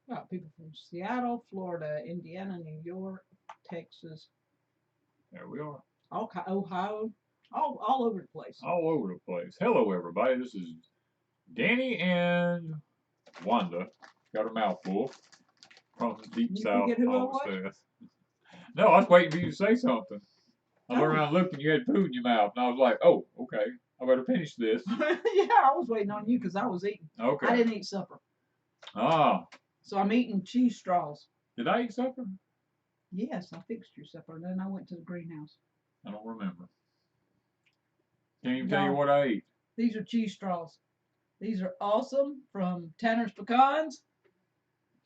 Got people from Seattle, Florida, Indiana, New York, Texas, There we are. Ohio, all over the place. All over the place. Hello, everybody. This is Danny and Wanda. Got her mouth full from Deep You South forget who I was? Homestead. No, I was waiting for you to say something. I turned Oh. around and looked and you had food in your mouth. And I was like, oh, okay. I better finish this. Yeah, I was waiting on you because I was eating. Okay. I didn't eat supper. Ah. So I'm eating cheese straws. Did I eat supper? Yes, I fixed your supper. And then I went to the greenhouse. I don't remember. Can't even tell you Y'all, what I ate. these are cheese straws. These are awesome from Tanner's Pecans.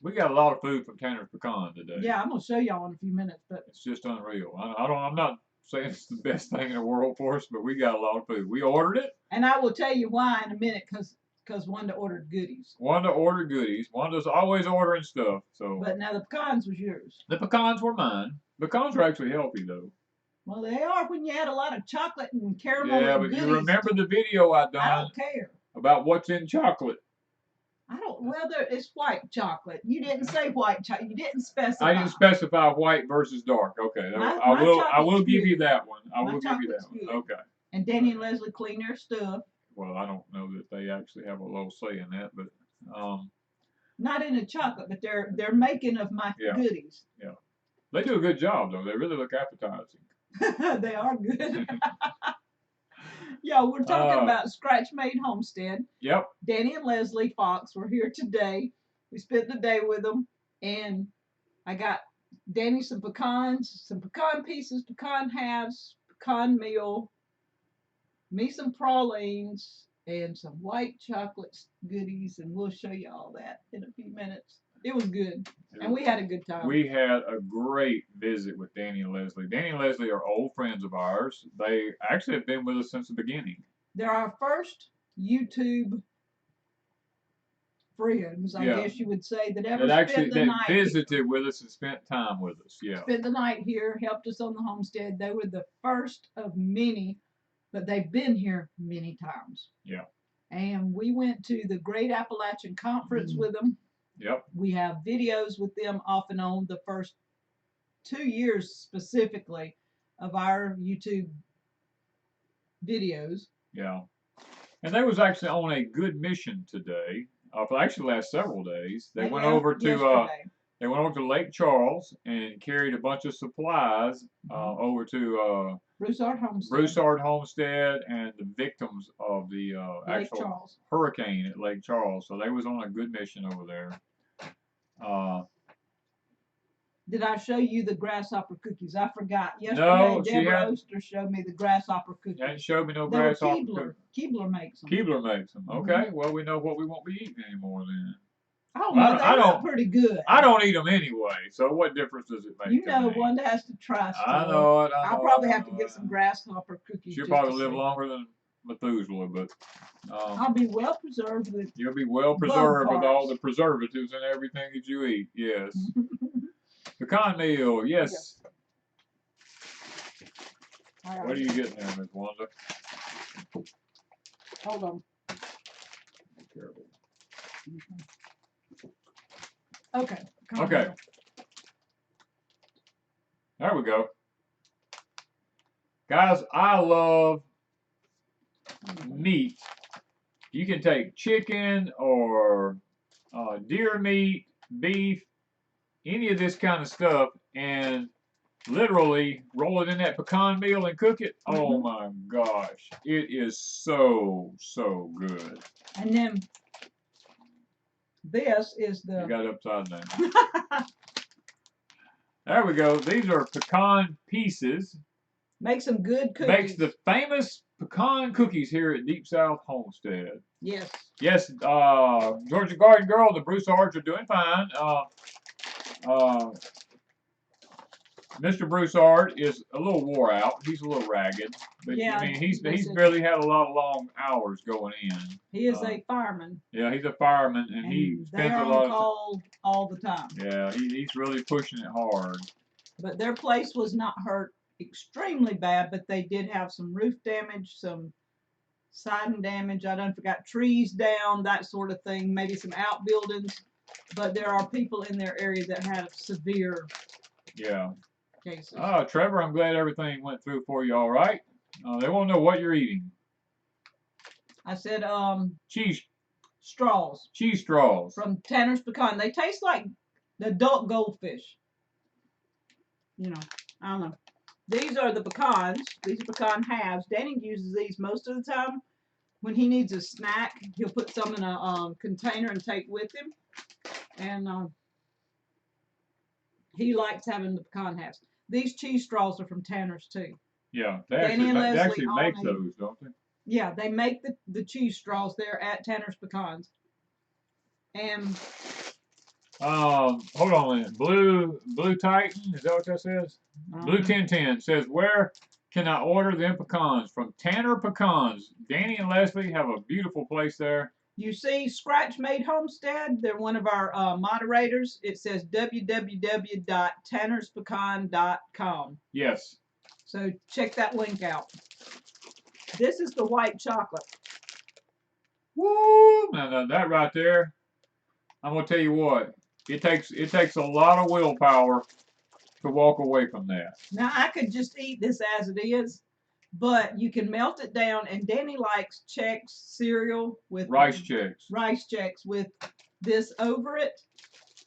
We got a lot of food from Tanner's Pecan today. Yeah, I'm gonna show y'all in a few minutes, but It's just unreal. I'm not saying it's the best thing in the world for us, but we got a lot of food. We ordered it. and I will tell you why in a minute, because Wanda ordered goodies. Wanda ordered goodies. Wanda's always ordering stuff. So But now the pecans was yours. the pecans were mine. Pecans are actually healthy though. Well, they are when you add a lot of chocolate and caramel. Yeah, and but goodies. you remember the video I I done don't care. about what's in chocolate. I don't. Well, it's white chocolate. You didn't say white chocolate. You didn't specify. I didn't specify white versus dark. Okay, My I will chocolate's give you good. that one. I My will give you that chocolate's one. good. Okay. And Danny and Leslie clean their stuff. Well, I don't know that they actually have a little say in that, but Not in the chocolate, but they're making of my yeah, goodies. yeah, they do a good job though. They really look appetizing. They are good. Yeah, we're talking about Scratch Made Homestead. Yep. Danny and Leslie Fox were here today. We spent the day with them, and I got Danny some pecans, some pecan pieces, pecan halves, pecan meal, me some pralines, and some white chocolate goodies, and we'll show you all that in a few minutes. It was good, and we had a good time. We had a great visit with Danny and Leslie. Danny and Leslie are old friends of ours. They actually have been with us since the beginning. They're our first YouTube friends, I guess you would say, that ever spent the night. Visited with us and spent time with us. Yeah. Spent the night here, helped us on the homestead. They were the first of many, but they've been here many times. Yeah. And we went to the Great Appalachian Conference with them. Yep. We have videos with them off and on the first 2 years specifically of our YouTube videos. Yeah. And they was actually on a good mission today. For actually last several days. They went over to Lake Charles and carried a bunch of supplies over to Broussard Homestead and the victims of the actual hurricane at Lake Charles. So they was on a good mission over there. Did I show you the grasshopper cookies? I forgot. Yesterday, Deborah Oster showed me the grasshopper cookies. She hadn't showed me no grasshopper cookies. Keebler makes them. Keebler makes them. Okay, well, we know what we won't be eating anymore then. Oh, well, they look pretty good. I don't eat them anyway, so what difference does it make? You know, Wanda has to try stuff. I know it. I'll probably have to get some grasshopper cookies. She'll probably live longer than Methuselah, but I'll be well preserved with. You'll be well preserved with all the preservatives and everything that you eat. Yes. Pecan meal, yes. What are you getting there, Miss Wanda? Hold on. Be careful. Okay. Okay. There we go. Guys, I love meat. You can take chicken or deer meat, beef, any of this kind of stuff, and literally roll it in that pecan meal and cook it. Oh my gosh, it is so good. And then this is the. You got it upside down. There we go. These are pecan pieces. Make some good cookies. Makes the famous pecan cookies here at Deep South Homestead. Yes. Yes, Georgia Garden Girl, the Broussards are doing fine. Mr. Broussard is a little wore out. He's a little ragged. But yeah, I mean, he's really had a lot of long hours going in. He is a fireman. Yeah, he's a fireman, and he spends a lot of time all the time. Yeah, he's really pushing it hard. But their place was not hurt extremely bad, but they did have some roof damage, some siding damage. I done forgot trees down, that sort of thing. Maybe some outbuildings. but there are people in their area that have severe cases. Oh, Trevor, I'm glad everything went through for you all right. They won't know what you're eating. I said cheese straws. Cheese straws. From Tanner's Pecan. They taste like the adult goldfish. You know, I don't know. These are the pecans. These are pecan halves. Danny uses these most of the time. When he needs a snack, he'll put some in a container and take with him. And he likes having the pecan halves. These cheese straws are from Tanner's too. Yeah, they actually make those, don't they? Yeah, they make the cheese straws there at Tanner's Pecans. And hold on a minute. Blue Titan, is that what that says? Blue 1010 says, where can I order them pecans? From Tanner Pecans. Danny and Leslie have a beautiful place there. You see Scratch Made Homestead, they're one of our moderators. It says www.tannerspecan.com. Yes. So check that link out. This is the white chocolate. Woo! Now that right there, I'm gonna tell you what, it takes a lot of willpower to walk away from that. Now I could just eat this as it is, but you can melt it down. And Danny likes Chex cereal with Rice Chex. Rice Chex with this over it.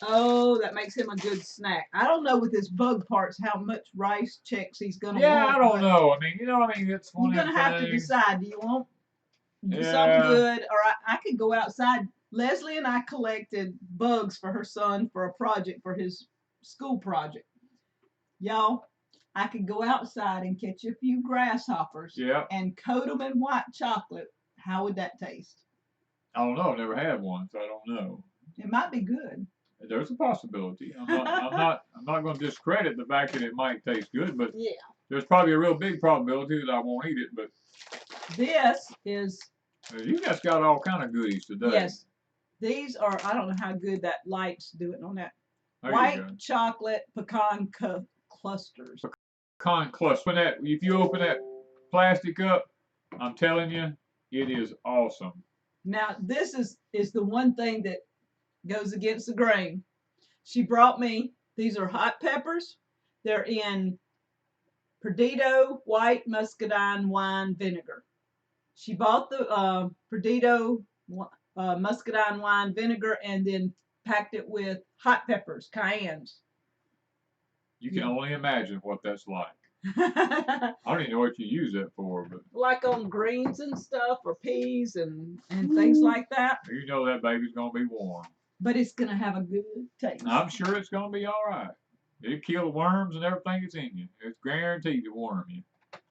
Oh, that makes him a good snack. I don't know with his bug parts how much Rice Chex he's gonna want. Yeah, I don't know. I mean, it's one you're gonna have to decide. Do you want something good, or I could go outside. Leslie and I collected bugs for her son for a project for his school project. Y'all, I could go outside and catch a few grasshoppers and coat them in white chocolate. How would that taste? I don't know. I've never had one, so I don't know. It might be good. There's a possibility. I'm not going to discredit the fact that it might taste good, but there's probably a real big probability that I won't eat it. But this is. You guys got all kind of goodies today. Yes, these are. I don't know how good that light's doing on that. White chocolate pecan clusters. Pecan cluster. If you open that plastic up, I'm telling you, it is awesome. Now this is the one thing that goes against the grain. She brought me. These are hot peppers. They're in Perdido white muscadine wine vinegar. She bought the Perdido muscadine wine vinegar and then packed it with hot peppers, cayennes. You can only imagine what that's like. I don't even know what you use that for, but like on greens and stuff, or peas and things like that. You know that baby's gonna be warm. But it's gonna have a good taste. I'm sure it's gonna be all right. It'll kill the worms and everything that's in you. It's guaranteed to warm you.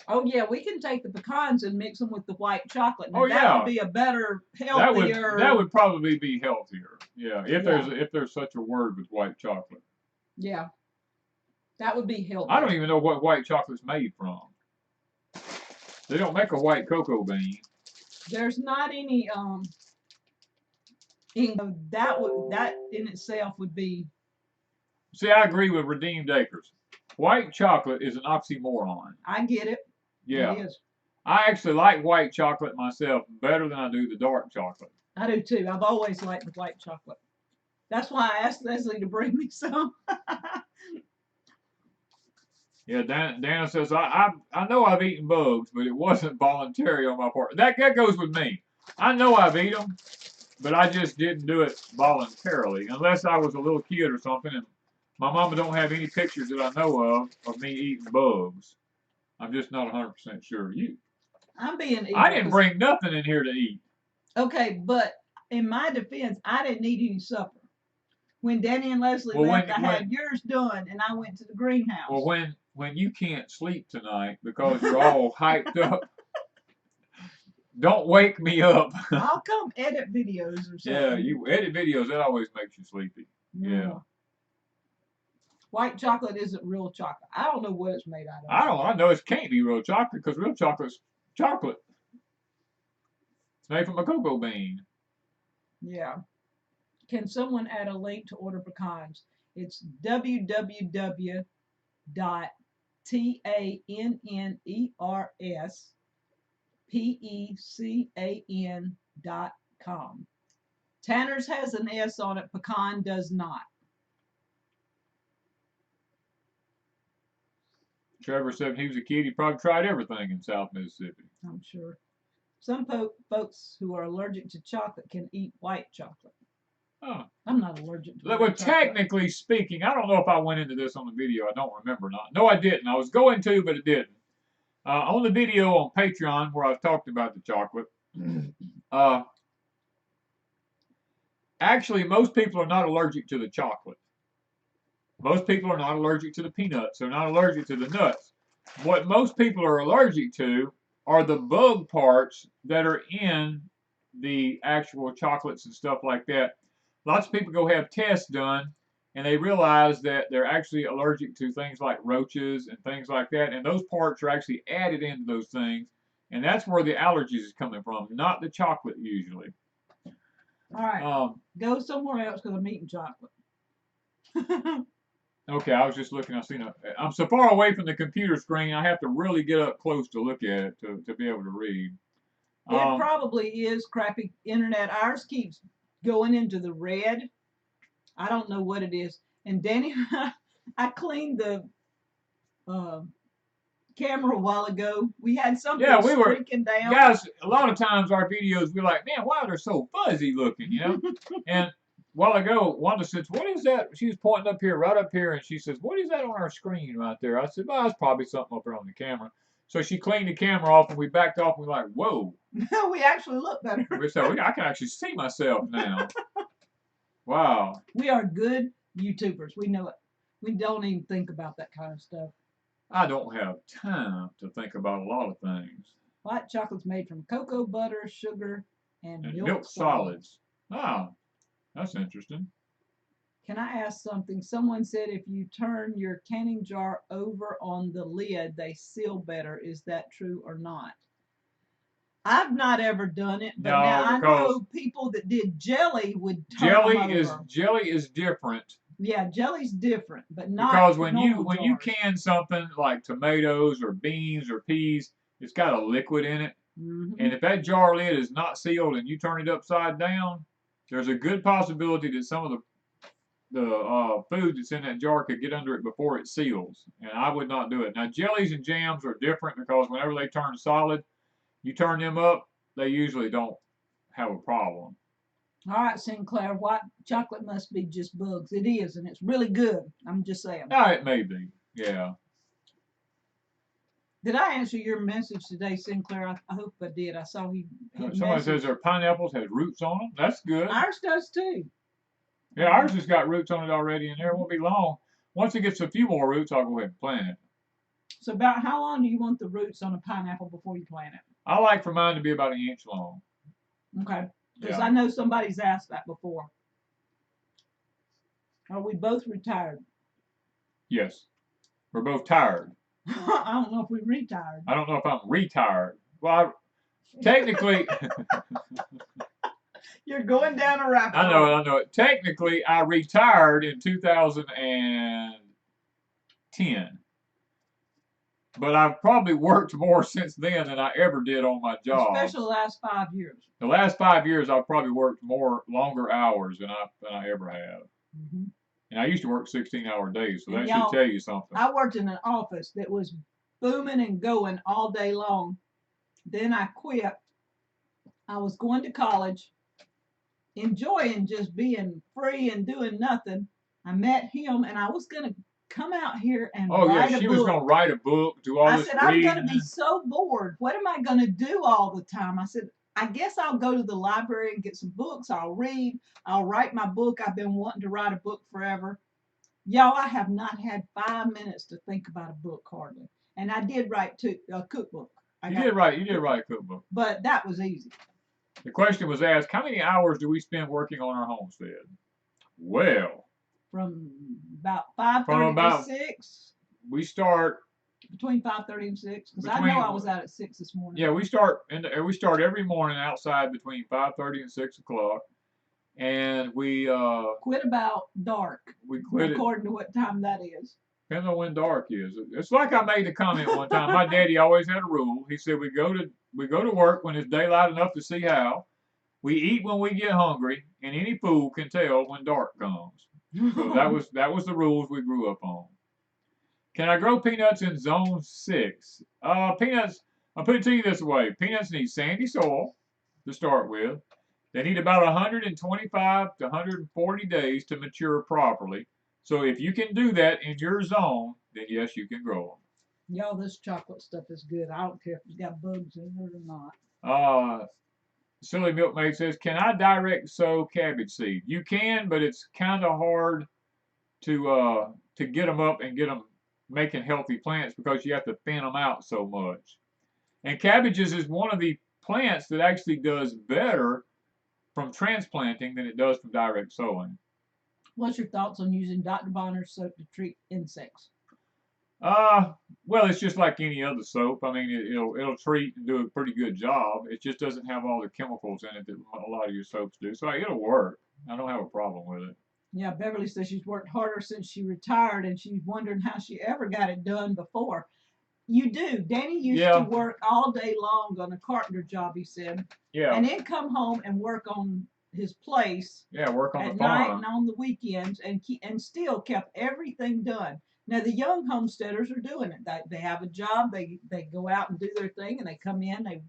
Oh yeah, we can take the pecans and mix them with the white chocolate. Now, that would be a better, healthier. That would probably be healthier. Yeah, if there's such a word with white chocolate. Yeah, that would be healthy. I don't even know what white chocolate's made from. They don't make a white cocoa bean. There's not any that in itself would be. See, I agree with Redeemed Acres. White chocolate is an oxymoron. I get it. Yeah. It is. I actually like white chocolate myself better than I do the dark chocolate. I do too. I've always liked the white chocolate. That's why I asked Leslie to bring me some. Yeah, Dana says, I know I've eaten bugs, but it wasn't voluntary on my part. That goes with me. I know I've eaten them, but I just didn't do it voluntarily, unless I was a little kid or something, and my mama don't have any pictures that I know of me eating bugs. I'm just not 100% sure. I'm being evil. I didn't bring nothing in here to eat. Okay, but in my defense, I didn't eat any supper. When Danny and Leslie left, I had yours done, and I went to the greenhouse. Well, when you can't sleep tonight because you're all hyped up, don't wake me up. I'll come edit videos or something. Yeah, you edit videos. That always makes you sleepy. Yeah. White chocolate isn't real chocolate. I don't know what it's made out of. I know it can't be real chocolate because real chocolate's chocolate. It's made from a cocoa bean. Yeah. Can someone add a link to order pecans? It's www.tannerspeccan.com. Tanner's has an S on it. Pecan does not. Trevor said when he was a kid, he probably tried everything in South Mississippi. I'm sure. Some folks who are allergic to chocolate can eat white chocolate. Oh. I'm not allergic to white well, chocolate. technically speaking, I don't know if I went into this on the video. I don't remember not. No, I didn't. I was going to, but it didn't. On the video on Patreon where I talked about the chocolate, actually, most people are not allergic to the chocolate. Most people are not allergic to the peanuts. They're not allergic to the nuts. What most people are allergic to are the bug parts that are in the actual chocolates and stuff like that. Lots of people go have tests done, and they realize that they're actually allergic to things like roaches and things like that, and those parts are actually added into those things, and that's where the allergies is coming from, not the chocolate usually. All right, go somewhere else because I'm eating chocolate. Okay, I was just looking. I'm so far away from the computer screen, I have to really get up close to look at it to be able to read. It probably is crappy internet. Ours keeps going into the red. I don't know what it is. And Danny, I cleaned the camera a while ago. We had something streaking down. Guys, a lot of times our videos, we're like, man, why they're so fuzzy looking, you know? And a while ago, Wanda says, what is that? She was pointing up here, right up here, and she says, what is that on our screen right there? I said, well, it's probably something up there on the camera. So she cleaned the camera off, and we backed off, and we're like, whoa. We actually look better. I can actually see myself now. Wow. We are good YouTubers. We know it. We don't even think about that kind of stuff. I don't have time to think about a lot of things. White chocolate's made from cocoa butter, sugar, and milk solids. Oh, that's interesting. Can I ask something? Someone said if you turn your canning jar over on the lid, they seal better. Is that true or not? I've not ever done it, but now I know people that did jelly would turn them over. Jelly is different. Yeah, jelly's different, but not because when you can something like tomatoes or beans or peas, it's got a liquid in it, and if that jar lid is not sealed and you turn it upside down, there's a good possibility that some of the food that's in that jar could get under it before it seals, and I would not do it. Now jellies and jams are different because whenever they turn solid, you turn them up, they usually don't have a problem. All right, Sinclair, white chocolate must be just bugs. It is, and it's really good. I'm just saying. No, it may be, yeah. Did I answer your message today, Sinclair? I hope I did. I saw somebody says their pineapples has roots on them. That's good. Ours does too. Yeah, ours has got roots on it already, and there won't be long. Once it gets a few more roots, I'll go ahead and plant it. So about how long do you want the roots on a pineapple before you plant it? I like for mine to be about 1 inch long. Okay. Because I know somebody's asked that before. Are we both retired? Yes. We're both tired. I don't know if we're retired. I don't know if I'm retired. Well, technically... You're going down a rabbit hole. I know. Technically, I retired in 2010. But I've probably worked more since then than I ever did on my job. Especially the last 5 years. The last 5 years, I've probably worked longer hours than I ever have. And I used to work 16-hour days, so that should tell you something. I worked in an office that was booming and going all day long. Then I quit. I was going to college, enjoying just being free and doing nothing. I met him, and I was going to come out here and write a book. She was going to write a book, do all this reading. I said, I'm going to be so bored. What am I going to do all the time? I said, I guess I'll go to the library and get some books. I'll read. I'll write my book. I've been wanting to write a book forever. Y'all, I have not had 5 minutes to think about a book hardly. And I did write a cookbook. You did write a cookbook. But that was easy. The question was asked, how many hours do we spend working on our homestead? Well, from about 5:30 to 6. We start between 5:30 and 6 because I know I was out at 6 this morning. Yeah, we start every morning outside between 5:30 and 6 o'clock, and we quit about dark. We quit according to what time that is. Depends on when dark is. It's like I made the comment one time. My daddy always had a rule. He said we go to work when it's daylight enough to see how, We eat when we get hungry, and any fool can tell when dark comes. So that was the rules we grew up on. Can I grow peanuts in zone 6? Peanuts, I'll put it to you this way. Peanuts need sandy soil to start with. They need about 125 to 140 days to mature properly. So if you can do that in your zone, then yes, you can grow Y'all, this chocolate stuff is good. I don't care if it's got bugs in it or not. them. Silly Milkmaid says, can I direct sow cabbage seed? You can, but it's kind of hard to get them up and get them making healthy plants because you have to thin them out so much. And cabbages is one of the plants that actually does better from transplanting than it does from direct sowing. What's your thoughts on using Dr. Bonner's soap to treat insects? Well, it's just like any other soap. I mean, it'll treat and do a pretty good job. It just doesn't have all the chemicals in it that a lot of your soaps do. So it'll work. I don't have a problem with it. Yeah, Beverly says she's worked harder since she retired, and she's wondering how she ever got it done before. You do. Danny used to work all day long on a carpenter job, he said. Yeah. And then come home and work on his place. Yeah, work on at the farm. night and on the weekends, and still kept everything done. Now the young homesteaders are doing it. They have a job. They go out and do their thing, and they come in. They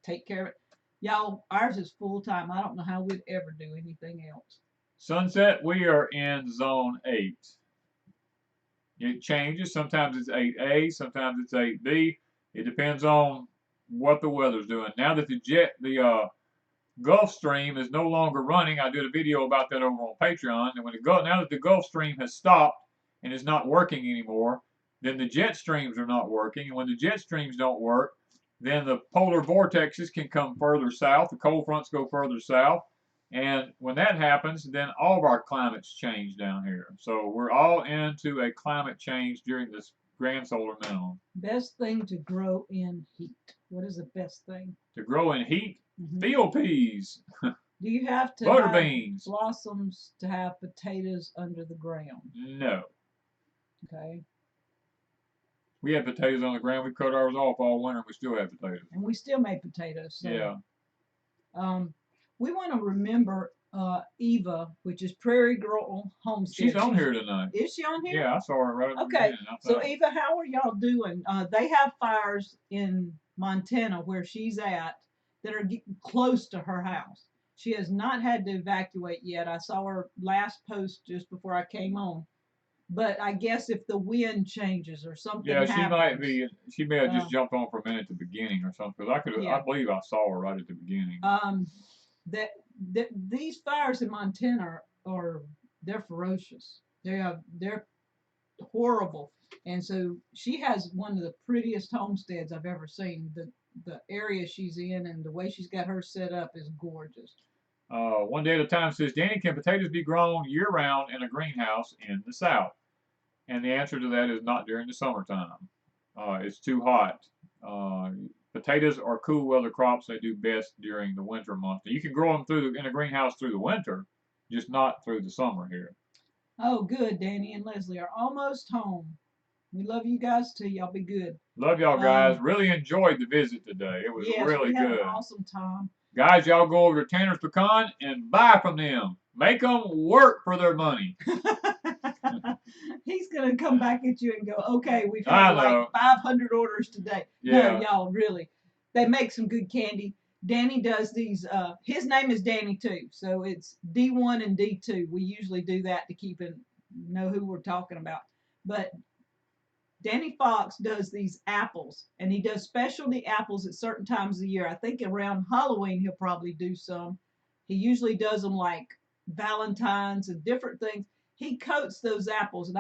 take care of it. Y'all, ours is full time. I don't know how we'd ever do anything else. Sunset, we are in zone 8. It changes. Sometimes it's 8A, sometimes it's 8B. It depends on what the weather's doing. Now that the Gulf Stream is no longer running, I did a video about that over on Patreon. And now that the Gulf Stream has stopped and is not working anymore, then the jet streams are not working. And when the jet streams don't work, then the polar vortexes can come further south. The cold fronts go further south. And when that happens, then all of our climates change down here. So we're all into a climate change during this grand solar minimum. Best thing to grow in heat. What is the best thing? To grow in heat? Field peas. Do you have to butter have beans. blossoms to have potatoes under the ground? No. Okay. We had potatoes on the ground. We cut ours off all winter, and we still have potatoes. And we still made potatoes. So. Yeah. We want to remember Eva, which is Prairie Growing Homestead. She's on here tonight. Is she on here? Yeah, I saw her right at the Okay. beginning. So Eva, how are y'all doing? They have fires in Montana where she's at that are getting close to her house. She has not had to evacuate yet. I saw her last post just before I came on. But I guess if the wind changes or something happens. She may have just jumped on for a minute at the beginning or something. Because I believe I saw her right at the beginning. These fires in Montana they're ferocious. They're horrible. And so she has one of the prettiest homesteads I've ever seen. The area she's in and the way she's got her set up is gorgeous. One Day at a Time says, Danny, can potatoes be grown year-round in a greenhouse in the South? And the answer to that is not during the summertime. It's too hot. Potatoes are cool weather crops. They do best during the winter months. You can grow them in a greenhouse through the winter, just not through the summer here. Oh, good. Danny and Leslie are almost home. We love you guys too. Y'all be good. Love y'all guys. Really enjoyed the visit today. It was really we had good. An awesome time. Guys, y'all go over to Tanner's Pecan and buy from them. Make them work for their money. He's going to come back at you and go, okay, we've had like 500 orders today. Yeah. No, y'all, really. They make some good candy. Danny does these. His name is Danny too. So it's D1 and D2. We usually do that to know who we're talking about. But Danny Fox does these apples, and he does specialty apples at certain times of the year. I think around Halloween he'll probably do some. He usually does them like Valentine's and different things. He coats those apples,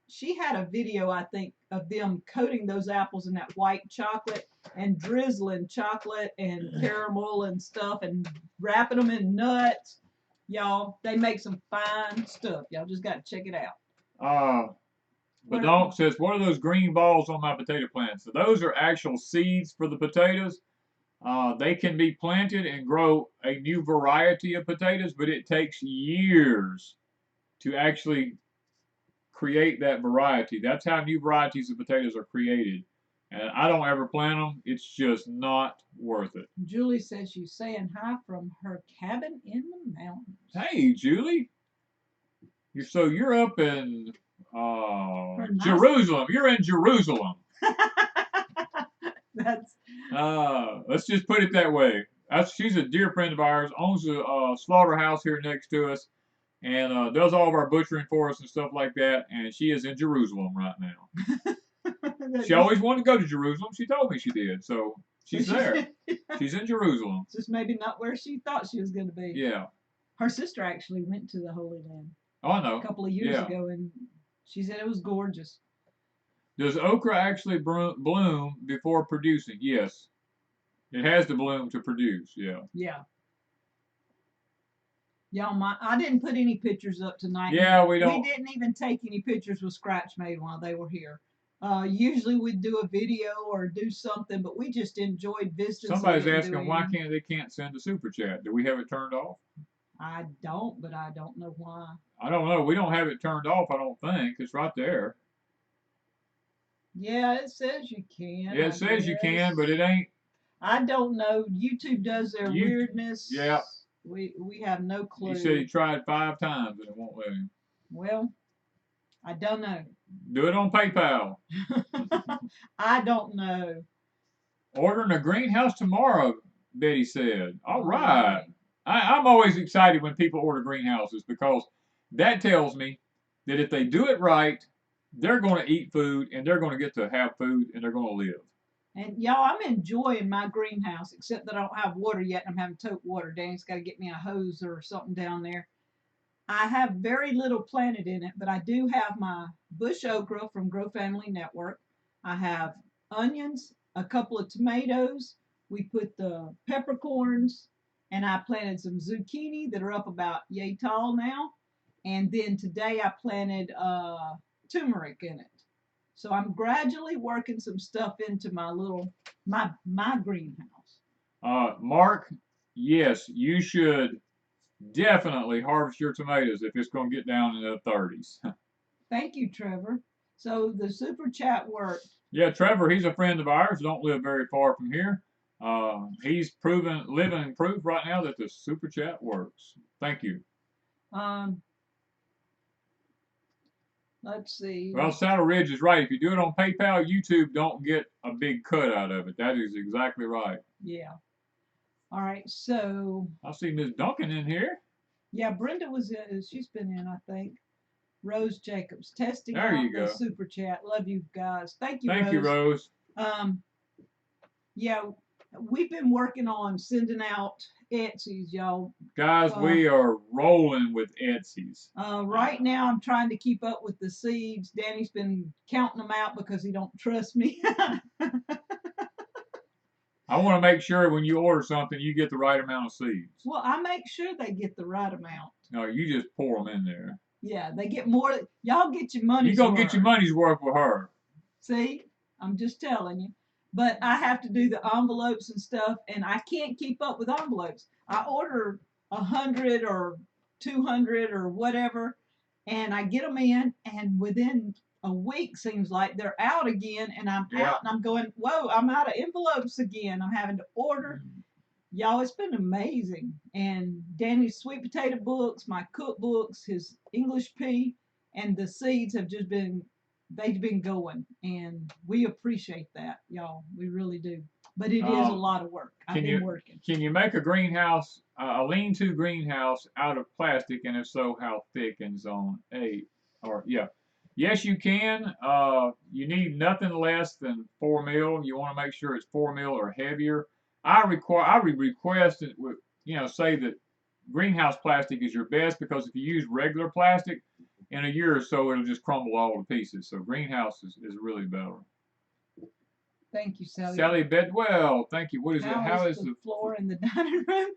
she had a video, I think, of them coating those apples in that white chocolate and drizzling chocolate and caramel and stuff and wrapping them in nuts. Y'all, they make some fine stuff. Y'all just got to check it out. Badonk says, what are those green balls on my potato plants? So those are actual seeds for the potatoes. They can be planted and grow a new variety of potatoes, but it takes years to actually create that variety. That's how new varieties of potatoes are created. And I don't ever plant them. It's just not worth it. Julie says she's saying hi from her cabin in the mountains. Hey, Julie. You're up in Nice Jerusalem. You're in Jerusalem. That's. Let's just put it that way. She's a dear friend of ours. Owns a slaughterhouse here next to us, and does all of our butchering for us and stuff like that. And she is in Jerusalem right now. She always wanted to go to Jerusalem. She told me she did. So she's there. She's in Jerusalem. Just maybe not where she thought she was going to be. Yeah. Her sister actually went to the Holy Land. Oh, I know. A couple of years ago, and she said it was gorgeous. Does okra actually bloom before producing? Yes. It has to bloom to produce. Yeah. Yeah. Y'all, I didn't put any pictures up tonight. Yeah, we don't. We didn't even take any pictures with Scratch Made while they were here. Usually we'd do a video or do something, but we just enjoyed visiting. Somebody's asking why they can't send a super chat. Do we have it turned off? I don't, but I don't know why. I don't know. We don't have it turned off, I don't think. It's right there. Yeah, it says you can. Yeah, it says you can, but it ain't. I don't know. YouTube does their weirdness. Yeah. We have no clue. He said he tried 5 times and it won't let him. Well, I don't know. Do it on PayPal. I don't know. Ordering a greenhouse tomorrow, Betty said. All right. I'm always excited when people order greenhouses because that tells me that if they do it right, they're going to eat food and they're going to get to have food and they're going to live. And y'all, I'm enjoying my greenhouse, except that I don't have water yet. I'm having to tote water. Danny's got to get me a hose or something down there. I have very little planted in it, but I do have my bush okra from Grow Family Network. I have onions, a couple of tomatoes. We put the peppercorns, and I planted some zucchini that are up about yay tall now. And then today I planted turmeric in it. So I'm gradually working some stuff into my my greenhouse. Mark, yes, you should definitely harvest your tomatoes if it's going to get down in the 30s. Thank you, Trevor. So the super chat worked. Yeah, Trevor, he's a friend of ours. Don't live very far from here. He's living proof right now that the super chat works. Thank you. Let's see. Well, Saddle Ridge is right. If you do it on PayPal, YouTube don't get a big cut out of it. That is exactly right. Yeah. All right. So. I see Miss Duncan in here. Yeah, Brenda was in. She's been in, I think. Rose Jacobs testing there out you go. the super chat. Love you guys. Thank you. Thank you, Rose. Yeah, we've been working on sending out Etsy's, y'all. Guys, we are rolling with Etsy's. Right now, I'm trying to keep up with the seeds. Danny's been counting them out because he don't trust me. I want to make sure when you order something, you get the right amount of seeds. Well, I make sure they get the right amount. No, you just pour them in there. Yeah, they get more. Y'all get your money's worth. You're going to get your money's worth with her. See? I'm just telling you. But I have to do the envelopes and stuff, and I can't keep up with envelopes. I order 100 or 200 or whatever, and I get them in, and within a week seems like they're out again, and I'm out, and I'm going, whoa, I'm out of envelopes again. I'm having to order. Y'all, it's been amazing. And Danny's sweet potato books, my cookbooks, his English P, and the seeds have just been, they've been going. And we appreciate that, y'all. We really do. But it is a lot of work. I've been working. Can you make a greenhouse, a lean-to greenhouse out of plastic? And if so, how thick and zone A? Yes, you can. You need nothing less than 4 mil. You want to make sure it's 4 mil or heavier. I would request it, say that greenhouse plastic is your best, because if you use regular plastic, in a year or so it'll just crumble all to pieces. So greenhouse is really better. Thank you, Sally. Sally Bedwell, thank you. What is it? How is the floor in the dining room?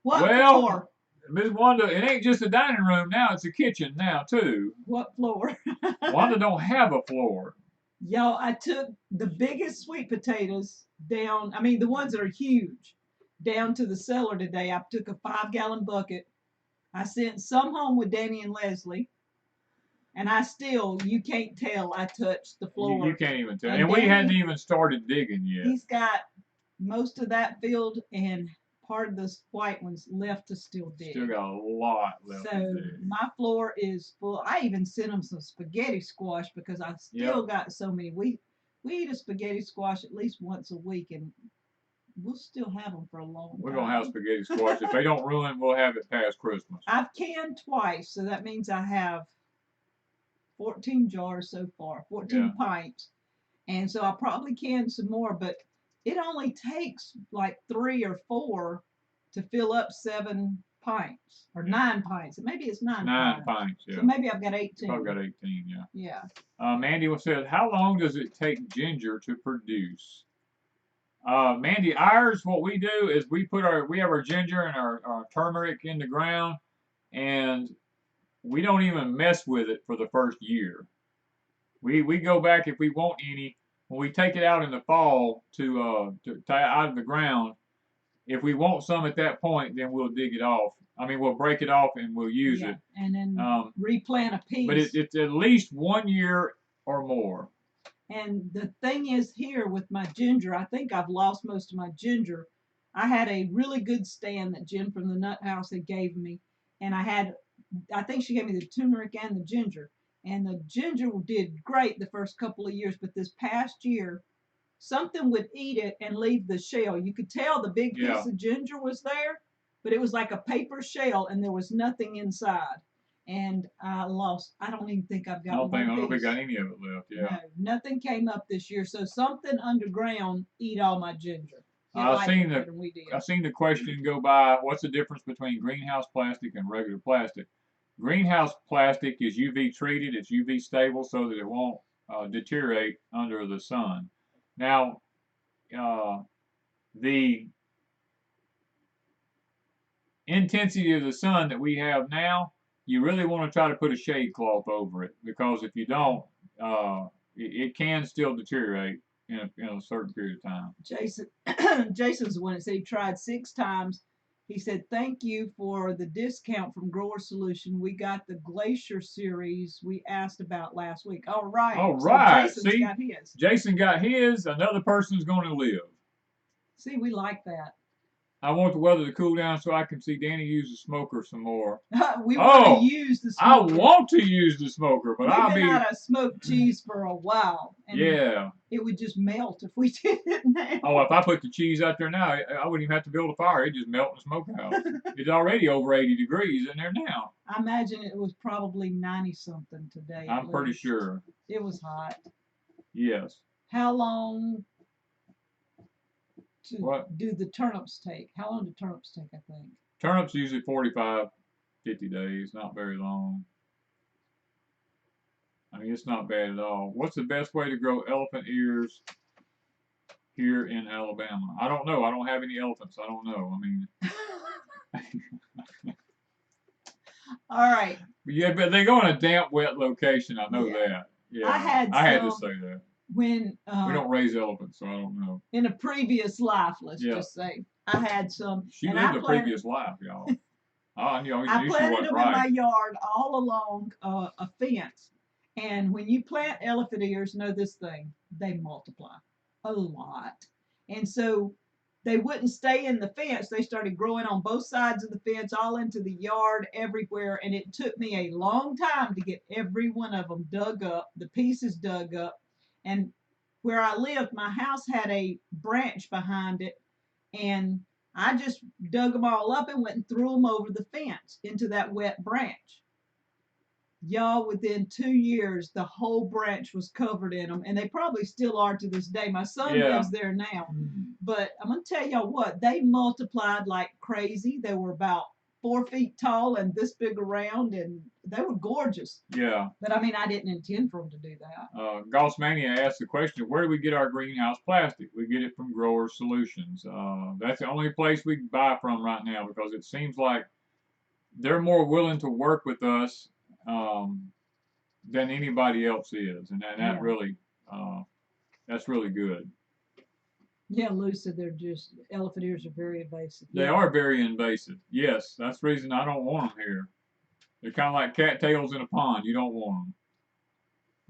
What floor? Ms. Wanda, it ain't just a dining room now, it's a kitchen now too. What floor? Wanda don't have a floor. Y'all, I took the biggest sweet potatoes down, I mean the ones that are huge, down to the cellar today. I took a 5-gallon bucket. I sent some home with Danny and Leslie, And I still, you can't tell I touched the floor. You can't even tell. And we hadn't even started digging yet. He's got most of that field and part of the white ones left to still dig. Still got a lot left to dig. So my floor is full. I even sent him some spaghetti squash because I still got so many. We eat a spaghetti squash at least once a week, and we'll still have them for a long time. We're going to have spaghetti squash. If they don't ruin, we'll have it past Christmas. I've canned twice, so that means I have 14 jars so far, 14 pints. And so I'll probably can some more, but it only takes like 3 or 4 to fill up 7 pints or 9 pints. Maybe it's 9 pints, yeah. So maybe I've got 18. I've got 18, yeah. Yeah. Mandy says, how long does it take ginger to produce? Mandy, ours, what we do is we have our ginger and our turmeric in the ground, and we don't even mess with it for the first year. We go back if we want any. When we take it out in the fall to out of the ground, if we want some at that point, then we'll dig it off. I mean, we'll break it off and we'll use it. And then replant a piece. But it's at least 1 year or more. And the thing is here with my ginger, I think I've lost most of my ginger. I had a really good stand that Jen from the Nut House had gave me. And I think she gave me the turmeric and the ginger. And the ginger did great the first couple of years. But this past year, something would eat it and leave the shell. You could tell the big piece of ginger was there, but it was like a paper shell and there was nothing inside. And I don't even think I've got I don't think we got any of it left, No, nothing came up this year. So something underground eat all my ginger. I've seen the question go by, what's the difference between greenhouse plastic and regular plastic? Greenhouse plastic is UV treated, it's UV stable so that it won't deteriorate under the sun. Now, the intensity of the sun that we have now, you really want to try to put a shade cloth over it, because if you don't, it can still deteriorate in a certain period of time. Jason's the one that said he tried 6 times. He said, thank you for the discount from Grower Solution. We got the Glacier series we asked about last week. All right. All right. So Jason's got his. Jason got his. Another person's going to live. See, we like that. I want the weather to cool down so I can see Danny use the smoker some more. We want to use the smoker. I want to use the smoker, but We've been out of smoked cheese for a while. And it would just melt if we did it now. Oh, if I put the cheese out there now, I wouldn't even have to build a fire. It'd just melt in the smokehouse. It's already over 80 degrees in there now. I imagine it was probably 90-something today. I'm pretty sure. It was hot. Yes. How long do the turnips take? How long do turnips take, I think? Turnips usually 45, 50 days, not very long. I mean, it's not bad at all. What's the best way to grow elephant ears here in Alabama? I don't know. I don't have any elephants. I don't know. I mean. All right. Yeah, but they go in a damp, wet location. I know that. Yeah. I had to say that. When we don't raise elephants, so I don't know. In a previous life, let's just say, I had some. She lived a previous life, y'all. I planted them in my yard all along a fence. And when you plant elephant ears, know this thing, they multiply a lot. And so they wouldn't stay in the fence. They started growing on both sides of the fence, all into the yard, everywhere. And it took me a long time to get every one of them dug up, the pieces dug up. And where I lived, my house had a branch behind it. And I just dug them all up and went and threw them over the fence into that wet branch. Y'all, within 2 years, the whole branch was covered in them, and they probably still are to this day. My son lives there now, but I'm going to tell y'all what, they multiplied like crazy. They were about 4 feet tall and this big around, and they were gorgeous. Yeah. But I mean, I didn't intend for them to do that. Gossmania asked the question, where do we get our greenhouse plastic? We get it from Grower Solutions. That's the only place we can buy from right now, because it seems like they're more willing to work with us than anybody else is, and that really, that's really good. Yeah, Lou said they're just, elephant ears are very invasive. They are very invasive. Yes, that's the reason I don't want them here. They're kind of like cattails in a pond. You don't want them.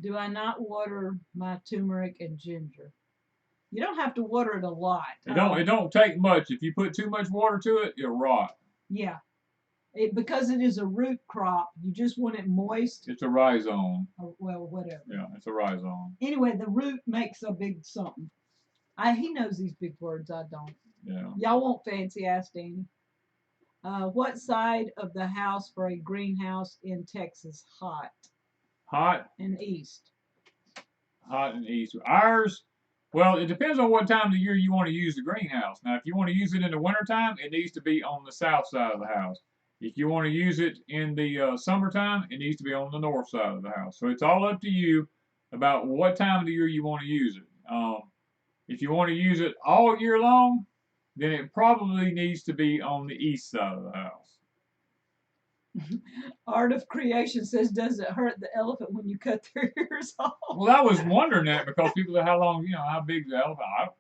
Do I not water my turmeric and ginger? You don't have to water it a lot. It don't take much. If you put too much water to it, it'll rot. Yeah. Because it is a root crop, you just want it moist. It's a rhizome. Well, whatever. Yeah, it's a rhizome. Anyway, the root makes a big something. He knows these big words. I don't. Yeah. Y'all want fancy, ask Danny. What side of the house for a greenhouse in Texas? Hot. Hot and east. Hot and east. Ours, well, it depends on what time of the year you want to use the greenhouse. Now, if you want to use it in the wintertime, it needs to be on the south side of the house. If you want to use it in the summertime, it needs to be on the north side of the house. So it's all up to you about what time of the year you want to use it. If you want to use it all year long, then it probably needs to be on the east side of the house. Art of Creation says, does it hurt the elephant when you cut their ears off? Well, I was wondering that because people say how long, how big the elephant.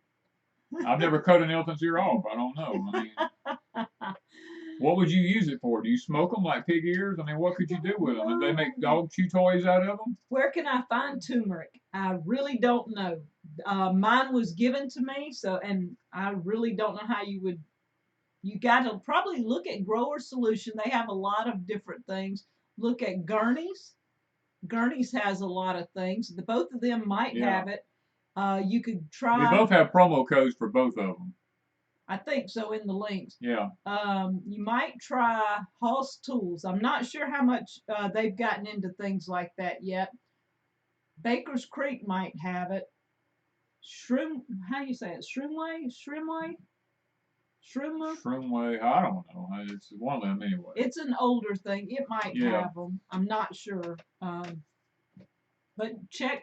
I've never cut an elephant's ear off. I don't know. I mean, what would you use it for? Do you smoke them like pig ears? I mean, what could you do with them? Did they make dog chew toys out of them? Where can I find turmeric? I really don't know. Mine was given to me, and I really don't know how you would. You got to probably look at Grower Solution. They have a lot of different things. Look at Gurney's. Gurney's has a lot of things. Both of them might have it. You could try. We both have promo codes for both of them. I think so in the links. Yeah. You might try Hoss Tools. I'm not sure how much they've gotten into things like that yet. Baker's Creek might have it. How do you say it? Shroomway? Shroomway, I don't know. It's one of them anyway. It's an older thing. It might have them. I'm not sure. But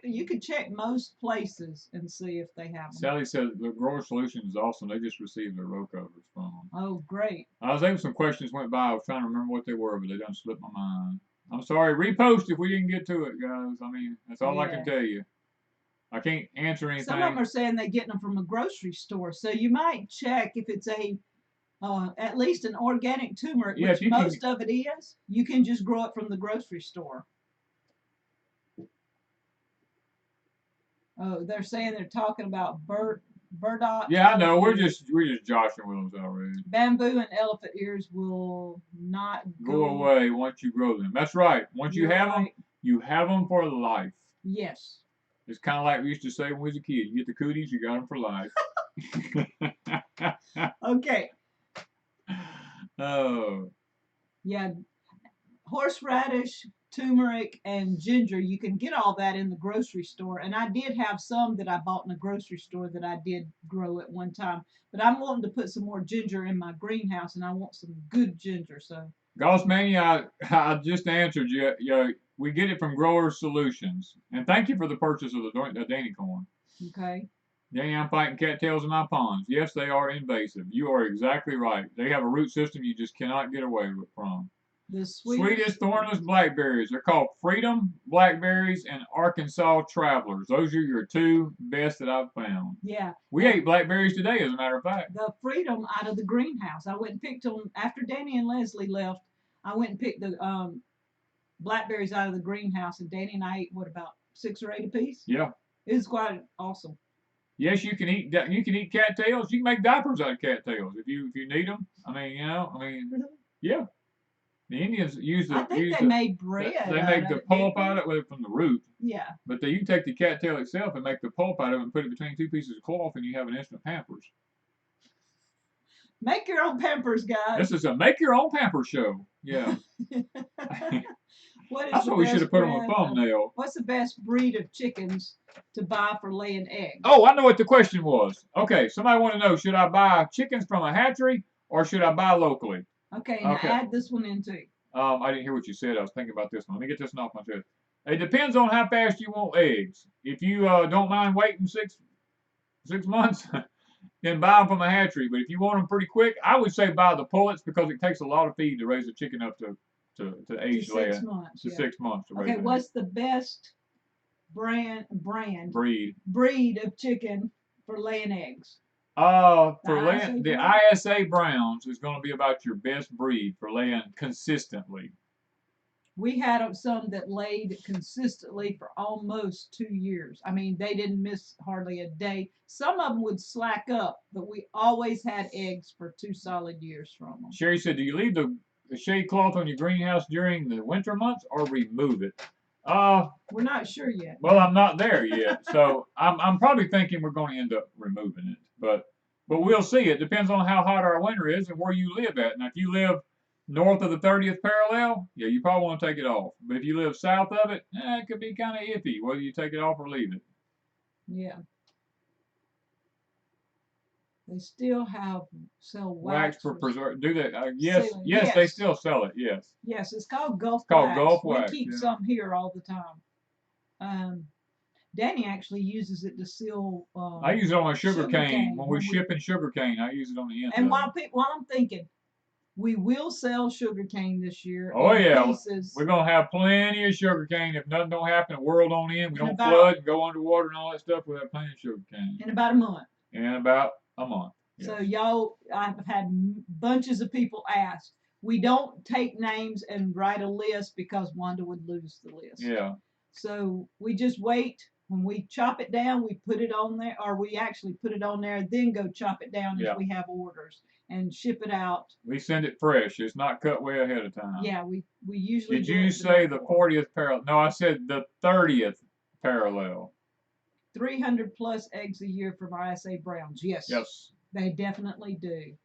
you could check most places and see if they have them. Sally said the Grower Solutions is awesome. They just received their row covers from them. Oh, great. I was able some questions went by. I was trying to remember what they were, but they done slipped my mind. I'm sorry. Repost if we didn't get to it, guys. I mean, that's all I can tell you. I can't answer anything. Some of them are saying they're getting them from a grocery store, so you might check if it's at least an organic turmeric, which most of it is. You can just grow it from the grocery store. Oh, they're saying they're talking about burdock. Yeah, I know. We're just joshing with them already. Bamboo and elephant ears will not go away once you grow them. That's right. Once you have them, you have them for life. Yes. It's kind of like we used to say when we was a kid. You get the cooties, you got them for life. Okay. Oh. Yeah. Horseradish, turmeric, and ginger. You can get all that in the grocery store. And I did have some that I bought in the grocery store that I did grow at one time. But I'm wanting to put some more ginger in my greenhouse, and I want some good ginger. So. Gossmania, I just answered you. We get it from Grower Solutions. And thank you for the purchase of the Danny corn. Okay. Danny, I'm fighting cattails in my ponds. Yes, they are invasive. You are exactly right. They have a root system you just cannot get away from. The sweetest thornless blackberries. They're called Freedom Blackberries and Arkansas Travelers. Those are your two best that I've found. Yeah. We ate blackberries today, as a matter of fact. The Freedom out of the greenhouse. I went and picked them after Danny and Leslie left. I went and picked the blackberries out of the greenhouse, and Danny and I ate about 6 or 8 apiece. Yeah. It was quite awesome. Yes, you can eat cattails. You can make diapers out of cattails if you need them. I mean, yeah. The Indians use the. I think they made bread. They make the pulp out of it from the root. Yeah. But you can take the cattail itself and make the pulp out of it and put it between 2 pieces of cloth, and you have an instant Pampers. Make your own Pampers, guys. This is a make your own Pampers show. Yeah. That's what we should have put on a thumbnail. What's the best breed of chickens to buy for laying eggs? Oh, I know what the question was. Okay, somebody want to know, should I buy chickens from a hatchery or should I buy locally? Okay, now add this one in too. I didn't hear what you said. I was thinking about this one. Let me get this one off my chest. It depends on how fast you want eggs. If you don't mind waiting six months, then buy them from a hatchery. But if you want them pretty quick, I would say buy the pullets because it takes a lot of feed to raise a chicken up to age 6 months. To 6 months to raise. Okay, what's the best breed of chicken for laying eggs? The ISA Browns is going to be about your best breed for laying consistently. We had some that laid consistently for almost 2 years. I mean, they didn't miss hardly a day. Some of them would slack up, but we always had eggs for 2 solid years from them. Sherry said, do you leave the shade cloth on your greenhouse during the winter months or remove it? We're not sure yet. Well, I'm not there yet, so I'm probably thinking we're going to end up removing it, but we'll see. It depends on how hot our winter is and where you live at. Now, if you live north of the 30th parallel, yeah, you probably want to take it off. But if you live south of it, it could be kind of iffy whether you take it off or leave it. Yeah. They still sell wax for preserve. Do they? Yes, sealing. yes, they still sell it. Yes. Yes, it's called Gulf It's called wax. Gulf wax. We keep some here all the time. Danny actually uses it to seal. I use it on a sugarcane when we ship in sugarcane. I use it on the end. And while I'm thinking, we will sell sugarcane this year. Oh yeah, pieces. We're gonna have plenty of sugarcane. If nothing don't happen, the world don't end. We don't flood and go underwater and all that stuff. We'll have plenty of sugarcane. In about a month. In about a month. Yes. So y'all, I've had bunches of people ask. We don't take names and write a list because Wanda would lose the list. Yeah. So we just wait. When we chop it down, we put it on there, or we actually put it on there, then go chop it down if we have orders and ship it out. We send it fresh. It's not cut way ahead of time. Yeah, we usually. Did you say the 40th parallel? No, I said the 30th parallel. 300 plus eggs a year from ISA Browns. Yes. Yes. They definitely do.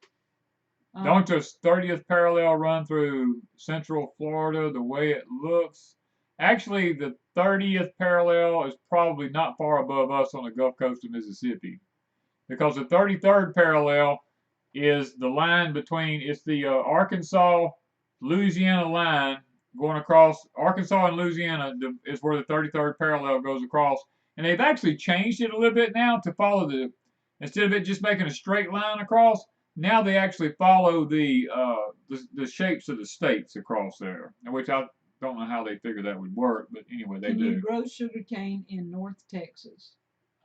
Don't just 30th parallel run through Central Florida the way it looks? Actually, the 30th parallel is probably not far above us on the Gulf Coast of Mississippi, because the 33rd parallel is the line between, it's the Arkansas-Louisiana line going across. Arkansas and Louisiana is where the 33rd parallel goes across. And they've actually changed it a little bit now to follow instead of it just making a straight line across, now they actually follow the shapes of the states across there, which I don't know how they figure that would work, but anyway, they do. Can you grow sugarcane in North Texas?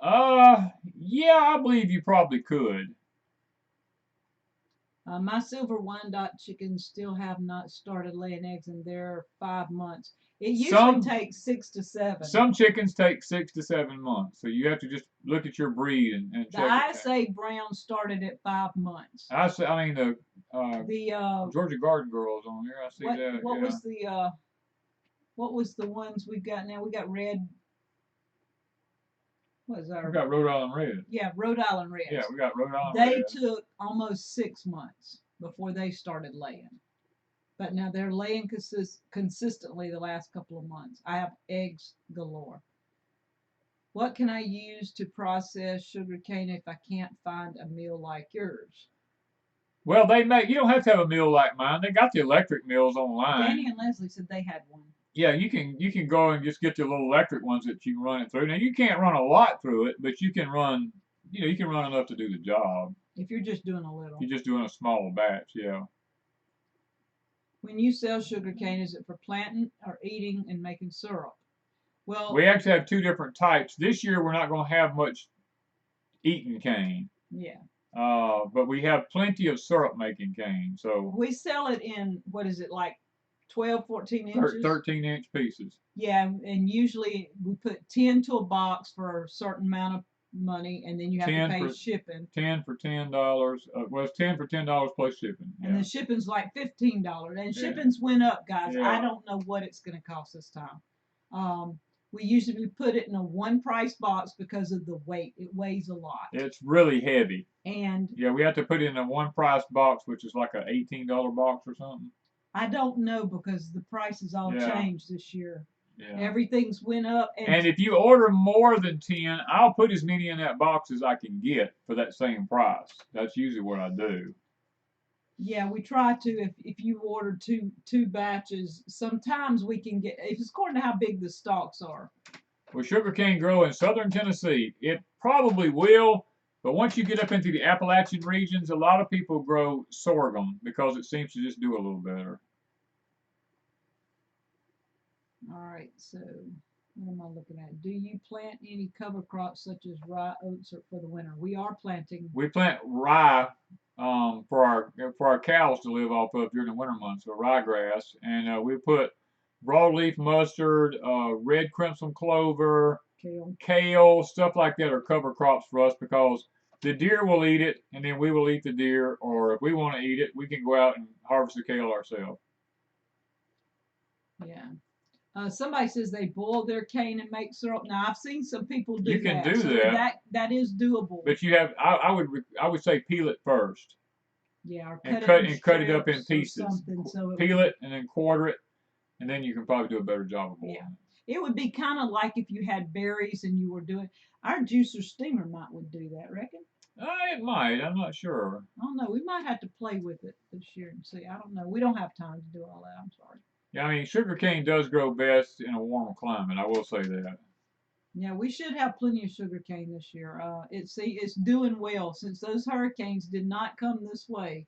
Yeah, I believe you probably could. My silver Wyandotte chickens still have not started laying eggs, and they're 5 months. It usually takes 6 to 7. Some chickens take 6 to 7 months, so you have to just look at your breed and check. The ISA Brown started at 5 months. I mean the Georgia Garden Girls on here. I see that. What was the ones we got now? We got red. What is our? We got Rhode Island Red. Yeah, Rhode Island Reds. Yeah, we got Rhode Island Red. They took almost 6 months before they started laying. But now they're laying consistently the last couple of months. I have eggs galore. What can I use to process sugarcane if I can't find a mill like yours? Well, you don't have to have a mill like mine. They got the electric mills online. Danny and Leslie said they had one. Yeah, you can go and just get your little electric ones that you can run it through. Now you can't run a lot through it, but you can run enough to do the job. If you're just doing a little. You're just doing a small batch, yeah. When you sell sugarcane, is it for planting or eating and making syrup? Well, we actually have 2 different types. This year we're not going to have much eating cane. Yeah. But we have plenty of syrup making cane. So we sell it in, what is it, like 12, 14 inches? 13-inch pieces. Yeah, and usually we put 10 to a box for a certain amount of money, and then you have to pay shipping. 10 for $10. Well, it's 10 for $10 plus shipping. Yeah. And the shipping's like $15. And shipping's went up, guys. Yeah. I don't know what it's going to cost this time. We usually put it in a one-price box because of the weight. It weighs a lot. It's really heavy. And yeah, we have to put it in a one-price box, which is like an $18 box or something. I don't know because the prices all changed this year. Yeah. Everything's went up. And if you order more than 10, I'll put as many in that box as I can get for that same price. That's usually what I do. Yeah, we try to. If you order two batches, sometimes we can get. It's according to how big the stalks are. Will sugarcane grow in southern Tennessee? It probably will, but once you get up into the Appalachian regions, a lot of people grow sorghum because it seems to just do a little better. All right, so what am I looking at? Do you plant any cover crops such as rye, oats, or for the winter? We are planting. We plant rye for our cows to live off of during the winter months, so ryegrass, and we put broadleaf mustard, red crimson clover, Kale. kale, stuff like that are cover crops for us because the deer will eat it and then we will eat the deer, or if we want to eat it, we can go out and harvest the kale ourselves. Yeah. Somebody says they boil their cane and make syrup. Now I've seen some people do that. You can do so that. That is doable. But you have, I would say peel it first. Yeah, or cut it up in pieces. So peel it and then quarter it, and then you can probably do a better job of boiling. Yeah. It would be kind of like if you had berries and you were doing. Our juicer steamer would do that, reckon? It might. I'm not sure. I don't know. We might have to play with it this year and see. I don't know. We don't have time to do all that. I'm sorry. Yeah, I mean, sugarcane does grow best in a warmer climate. I will say that. Yeah, we should have plenty of sugarcane this year. It's doing well since those hurricanes did not come this way.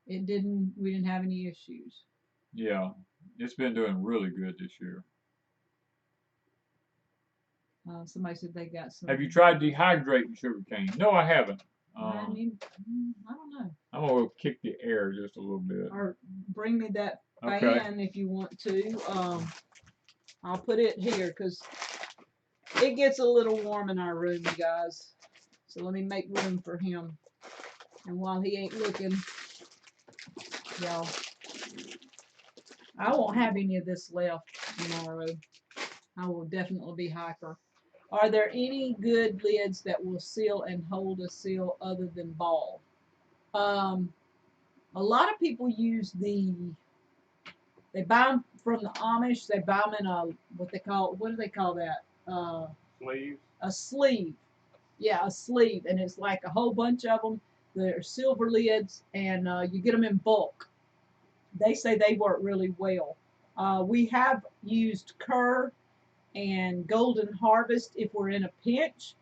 We didn't have any issues. Yeah, it's been doing really good this year. Somebody said they got some. Have you tried dehydrating sugarcane? No, I haven't. I don't know. I'm gonna go kick the air just a little bit. Or bring me that fan okay. if you want to. I'll put it here because it gets a little warm in our room, you guys. So let me make room for him. And while he ain't looking, y'all, I won't have any of this left tomorrow. I will definitely be hyper. Are there any good lids that will seal and hold a seal other than ball? A lot of people use they buy them from the Amish. They buy them in what do they call that? Sleeve. A sleeve. Yeah, a sleeve. And it's like a whole bunch of them. They're silver lids, and you get them in bulk. They say they work really well. We have used Kerr and Golden Harvest if we're in a pinch.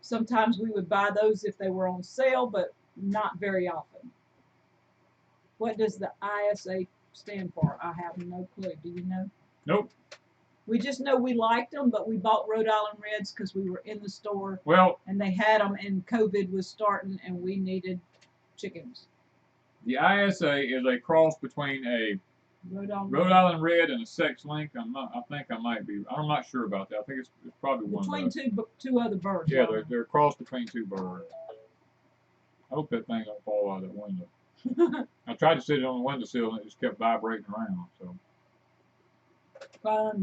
Sometimes we would buy those if they were on sale, but not very often. What does the ISA stand for? I have no clue. Do you know? Nope. We just know we liked them, but we bought Rhode Island Reds because we were in the store. Well, and they had them, and COVID was starting, and we needed chickens. The ISA is a cross between a Rhode Island Red and a Sex Link. I'm not sure about that. I think it's probably one of between two other birds. Yeah, they're a cross between two birds. I hope that thing don't fall out of that window. I tried to sit it on the windowsill and it just kept vibrating around. So.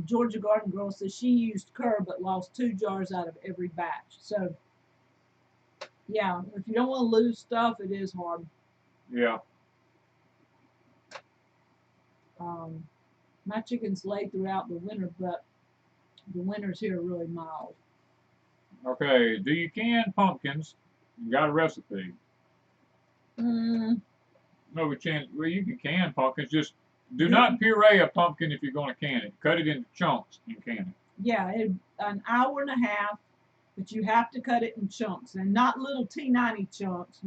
Georgia Garden Girl says she used Kerr but lost 2 jars out of every batch. So, yeah, if you don't want to lose stuff, it is hard. Yeah. My chickens lay throughout the winter, but the winters here are really mild. Okay, do you can pumpkins? You got a recipe? No, we can't. Well, you can pumpkins. Just do not puree a pumpkin if you're going to can it. Cut it into chunks and can it. Yeah, an hour and a half, but you have to cut it in chunks and not little T90 chunks.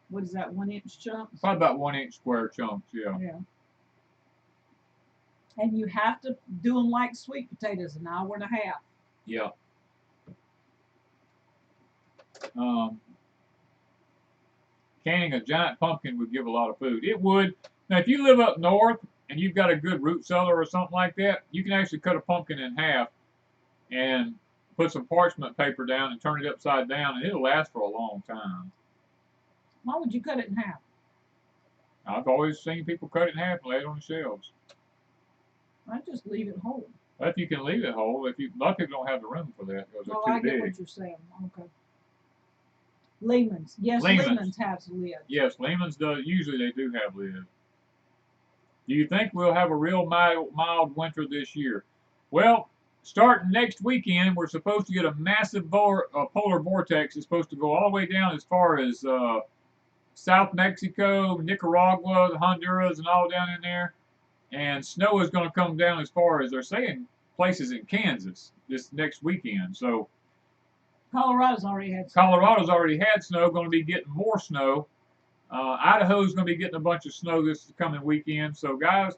What is that, 1 inch chunks? Probably about 1 inch square chunks, yeah. Yeah. And you have to do them like sweet potatoes, an hour and a half. Yeah. Canning a giant pumpkin would give a lot of food. It would. Now, if you live up north and you've got a good root cellar or something like that, you can actually cut a pumpkin in half and put some parchment paper down and turn it upside down, and it'll last for a long time. Why would you cut it in half? I've always seen people cut it in half and lay it on the shelves. I just leave it whole. If you can leave it whole, a lot of people don't have the room for that because they're too big. I get what you're saying. Okay. Lehman's. Yes, Lehman's has lids. Yes, Lehman's does. Usually they do have lids. Do you think we'll have a real mild winter this year? Well, starting next weekend, we're supposed to get a massive polar vortex. It's supposed to go all the way down as far as South Mexico, Nicaragua, Honduras, and all down in there. And snow is going to come down as far as they're saying places in Kansas this next weekend. So Colorado's already had snow. Going to be getting more snow. Idaho's going to be getting a bunch of snow this coming weekend. So guys,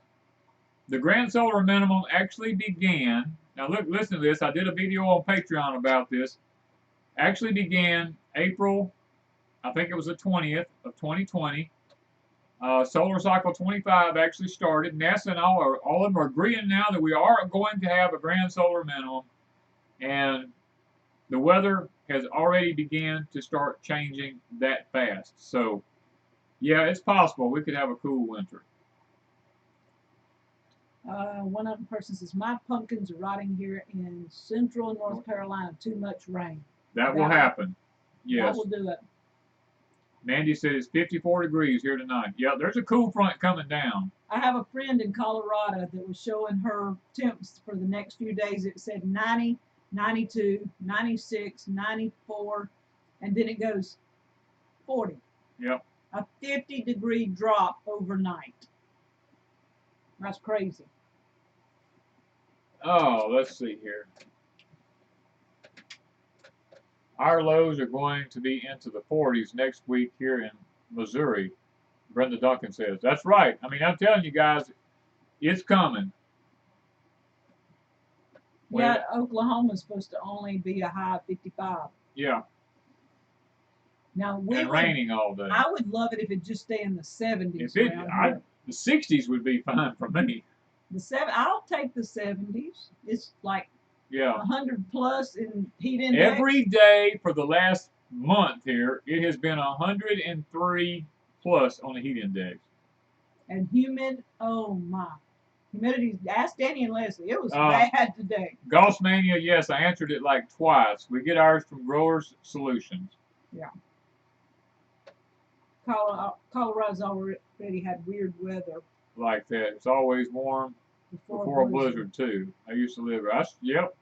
the grand solar minimum actually began. Now look, listen to this. I did a video on Patreon about this. Actually began April, I think it was the 20th of 2020. Solar Cycle 25 actually started. NASA and all of them are agreeing now that we are going to have a grand solar minimum, and the weather has already begun to start changing that fast. So, yeah, it's possible we could have a cool winter. One other person says, my pumpkins are rotting here in central North Carolina. Too much rain. That will happen. Yes. That will do it. Mandy says it's 54 degrees here tonight. Yeah, there's a cool front coming down. I have a friend in Colorado that was showing her temps for the next few days. It said 90, 92, 96, 94, and then it goes 40. Yep. A 50-degree drop overnight. That's crazy. Oh, let's see here. Our lows are going to be into the 40s next week here in Missouri, Brenda Duncan says. That's right. I mean, I'm telling you guys, it's coming. Yeah, Oklahoma's supposed to only be a high of 55. Yeah. Now raining all day. I would love it if it just stay in the 70s. The 60s would be fine for me. I'll take the 70s. It's like 100 plus in heat index. Every day for the last month here, it has been 103 plus on the heat index. And humid, oh my. Humidity, ask Danny and Leslie. It was bad today. Golf Mania, yes, I answered it like twice. We get ours from Growers Solutions. Yeah. Colorado's already had weird weather. Like that. It's always warm before a blizzard too. I used to live there. Yep.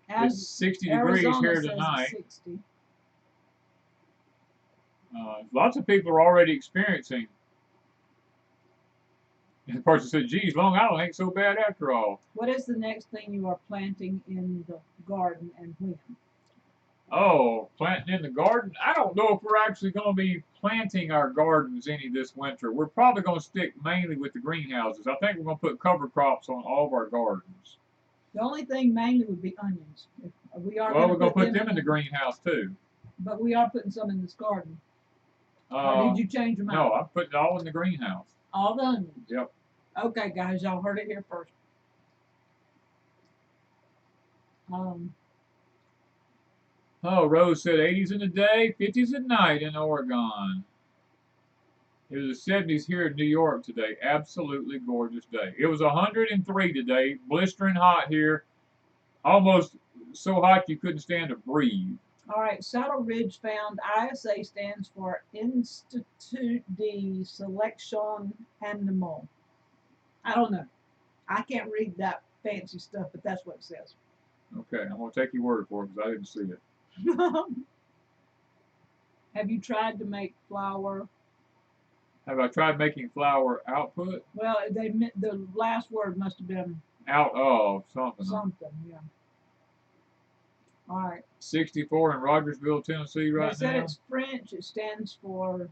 It's 60 degrees here tonight. 60. Lots of people are already experiencing. And the person said, geez, Long Island ain't so bad after all. What is the next thing you are planting in the garden and when? Oh, planting in the garden? I don't know if we're actually going to be planting our gardens any this winter. We're probably going to stick mainly with the greenhouses. I think we're going to put cover crops on all of our gardens. The only thing mainly would be onions. We're going to put them in the greenhouse too. But we are putting some in this garden. Or did you change them out? No, I'm putting it all in the greenhouse. All the onions? Yep. Okay, guys, y'all heard it here first. Rose said 80s in the day, 50s at night in Oregon. It was the 70s here in New York today. Absolutely gorgeous day. It was 103 today, blistering hot here. Almost so hot you couldn't stand to breathe. All right, Saddle Ridge found ISA stands for Institut de Selection Animal. I don't know. I can't read that fancy stuff, but that's what it says. Okay, I'm going to take your word for it because I didn't see it. Have you tried to make flour? Have I tried making flour output? Well, the last word must have been out of something. Something, yeah. All right. 64 in Rogersville, Tennessee right now. They said it's French. It stands for,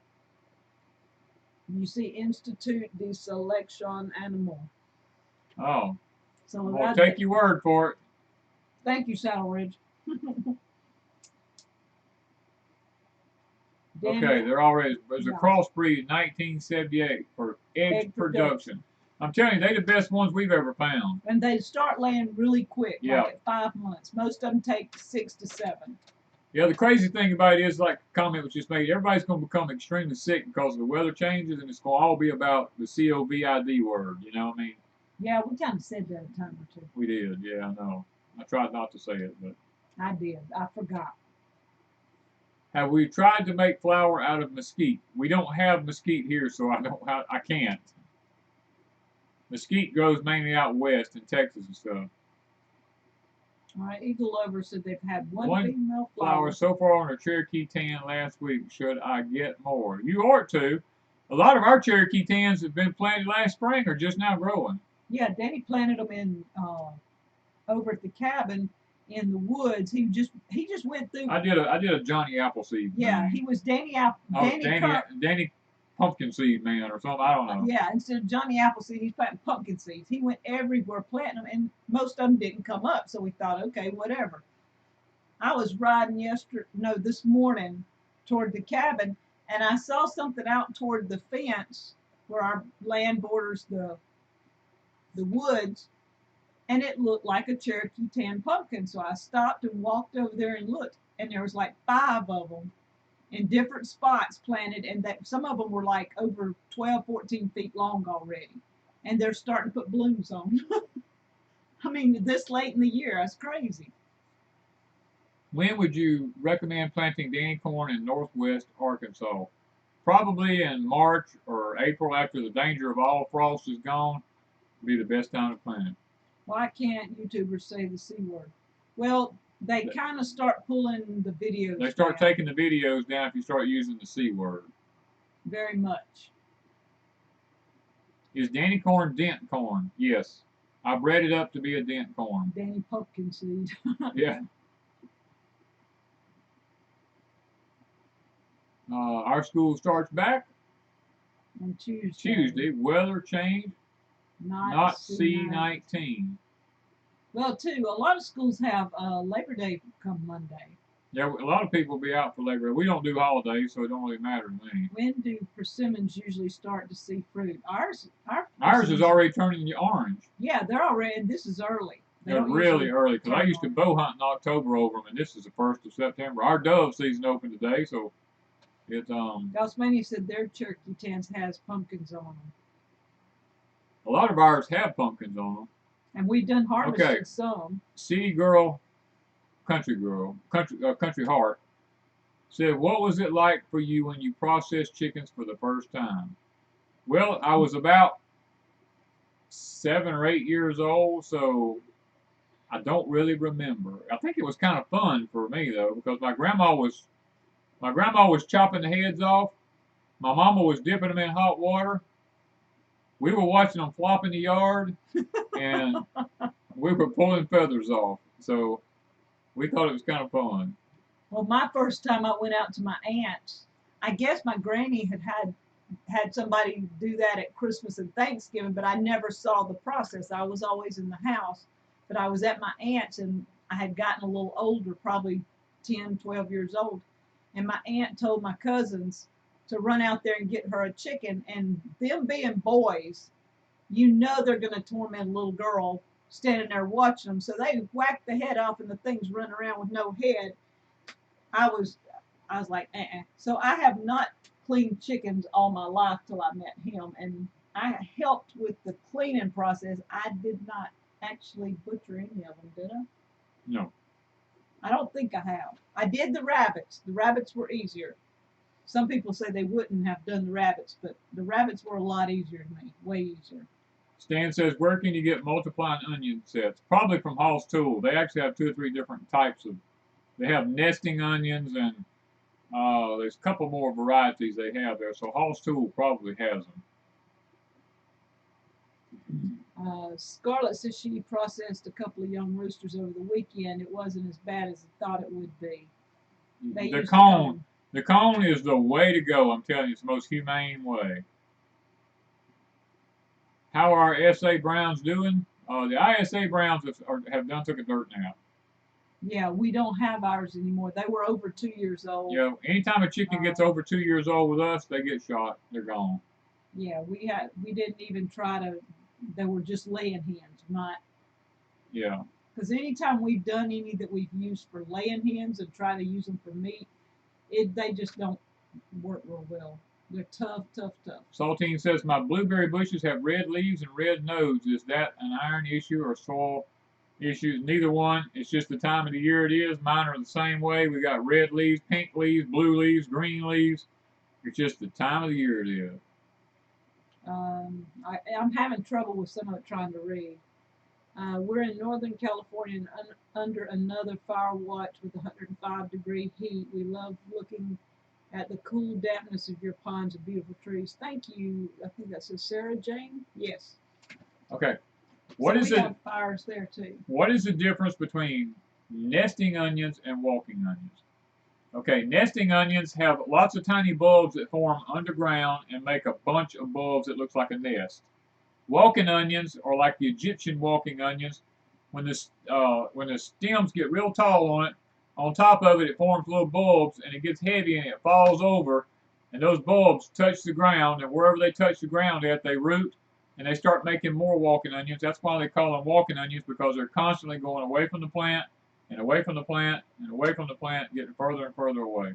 you see, Institut de Selection Animal. Oh. So I'll take your word for it. Thank you, Saddle Ridge. Okay, there's a crossbreed in 1978 for egg production. I'm telling you, they're the best ones we've ever found. And they start laying really quick, like at 5 months. Most of them take 6 to 7. Yeah, the crazy thing about it is, like the comment was just made, everybody's going to become extremely sick because of the weather changes, and it's going to all be about the COVID word, you know what I mean? Yeah, we kind of said that a time or two. We did, yeah, I know. I tried not to say it, but... I did. I forgot. Have we tried to make flour out of mesquite? We don't have mesquite here, so I can't. Mesquite grows mainly out west in Texas and stuff. All right, Eagle Lover said they've had one female flower so far on a Cherokee tan last week. Should I get more? You ought to. A lot of our Cherokee tans have been planted last spring or just now growing. Yeah, Danny planted them in over at the cabin in the woods. He just went through. I did a Johnny Appleseed. Yeah, he was Danny Pumpkin seed man or something. I don't know. Yeah, instead of Johnny Appleseed, he's planting pumpkin seeds. He went everywhere planting them, and most of them didn't come up. So we thought, okay, whatever. I was riding this morning toward the cabin, And I saw something out toward the fence where our land borders the woods, and it looked like a Cherokee tan pumpkin. So I stopped and walked over there and looked, and there was like 5 of them in different spots planted, and that some of them were like over 12, 14 feet long already, and they're starting to put blooms on. I mean, this late in the year, that's crazy. When would you recommend planting Danny corn in northwest Arkansas? Probably in March or April after the danger of all frost is gone. Would be the best time to plant it. Why can't YouTubers say the C word? Well, they kind of start pulling the videos. They start taking the videos down if you start using the C word. Very much. Is Danny corn dent corn? Yes. I bred it up to be a dent corn. Danny pumpkin seed. Yeah. Our school starts back on Tuesday. Tuesday. Weather change. Not C19. Well, too, a lot of schools have Labor Day come Monday. Yeah, a lot of people will be out for Labor Day. We don't do holidays, so it don't really matter to me. When do persimmons usually start to see fruit? Ours is already turning orange. Yeah, they're already, and this is early. They're really early, because I used to bow hunt in October over them, and this is the 1st of September. Our dove season opened today, so it's Gosmania said their Cherokee tans has pumpkins on them. A lot of ours have pumpkins on them. And we've done harvested some. City girl, country heart said, what was it like for you when you processed chickens for the first time? Well, I was about 7 or 8 years old, so I don't really remember. I think it was kind of fun for me though, because my grandma was chopping the heads off. My mama was dipping them in hot water. We were watching them flop in the yard, and we were pulling feathers off. So we thought it was kind of fun. Well, my first time I went out to my aunt's, I guess my granny had somebody do that at Christmas and Thanksgiving, but I never saw the process. I was always in the house, but I was at my aunt's, and I had gotten a little older, probably 10, 12 years old, and my aunt told my cousins to run out there and get her a chicken, and them being boys, you know they're going to torment a little girl standing there watching them, so they whacked the head off and the thing's running around with no head. I was like, So I have not cleaned chickens all my life till I met him, and I helped with the cleaning process. I did not actually butcher any of them, did I? No. I don't think I have. I did the rabbits. The rabbits were easier. Some people say they wouldn't have done the rabbits, but the rabbits were a lot easier than me, way easier. Stan says, where can you get multiplying onion sets? Probably from Hall's Tool. They actually have 2 or 3 different types of, they have nesting onions, and there's a couple more varieties they have there, so Hall's Tool probably has them. Scarlett says she processed a couple of young roosters over the weekend. It wasn't as bad as I thought it would be. The cone is the way to go, I'm telling you. It's the most humane way. How are our SA Browns doing? The ISA Browns have done took a dirt nap. Yeah, we don't have ours anymore. They were over 2 years old. Yeah, anytime a chicken gets over 2 years old with us, they get shot. They're gone. Yeah, we didn't even try to. They were just laying hens, not. Yeah. Because anytime we've done any that we've used for laying hens and try to use them for meat, they just don't work real well. They're tough. Saltine says, my blueberry bushes have red leaves and red nodes. Is that an iron issue or soil issue? Neither one. It's just the time of the year it is. Mine are the same way. We got red leaves, pink leaves, blue leaves, green leaves. It's just the time of the year it is. I'm having trouble with some of it trying to read. We're in Northern California and under another fire watch with 105-degree heat. We love looking at the cool dampness of your ponds and beautiful trees. Thank you. I think that says Sarah Jane. Yes. Okay. We have fires there too. What is the difference between nesting onions and walking onions? Okay, nesting onions have lots of tiny bulbs that form underground and make a bunch of bulbs that looks like a nest. Walking onions are like the Egyptian walking onions. When the stems get real tall on it, on top of it, it forms little bulbs, and it gets heavy and it falls over, and those bulbs touch the ground, and wherever they touch the ground at, they root, and they start making more walking onions. That's why they call them walking onions, because they're constantly going away from the plant, and away from the plant, and away from the plant, getting further and further away.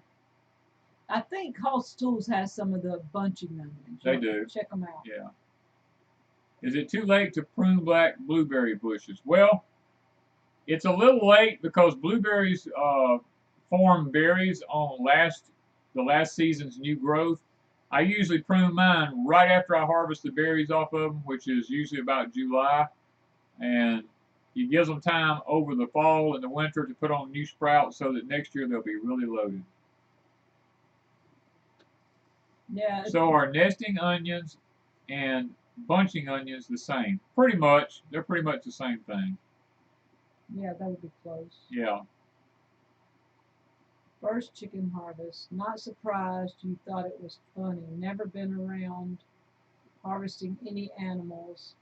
I think Hoss Tools has some of the bunching onions. They do. Check them out. Yeah. Is it too late to prune black blueberry bushes? Well, it's a little late because blueberries form berries on the last season's new growth. I usually prune mine right after I harvest the berries off of them, which is usually about July, and it gives them time over the fall and the winter to put on new sprouts so that next year they'll be really loaded. Yeah. So are nesting onions and bunching onions the same? Pretty much. They're pretty much the same thing. Yeah, that would be close. Yeah. First chicken harvest. Not surprised you thought it was funny. Never been around harvesting any animals.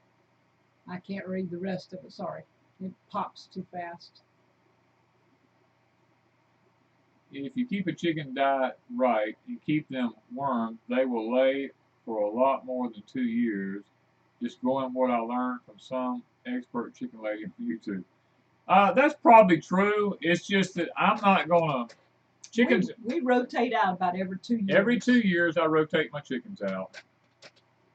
I can't read the rest of it. Sorry. It pops too fast. If you keep a chicken diet right and keep them wormed, they will lay for a lot more than 2 years. Just going what I learned from some expert chicken lady on YouTube. That's probably true. It's just that I'm not gonna chickens. We rotate out about every 2 years. Every 2 years, I rotate my chickens out.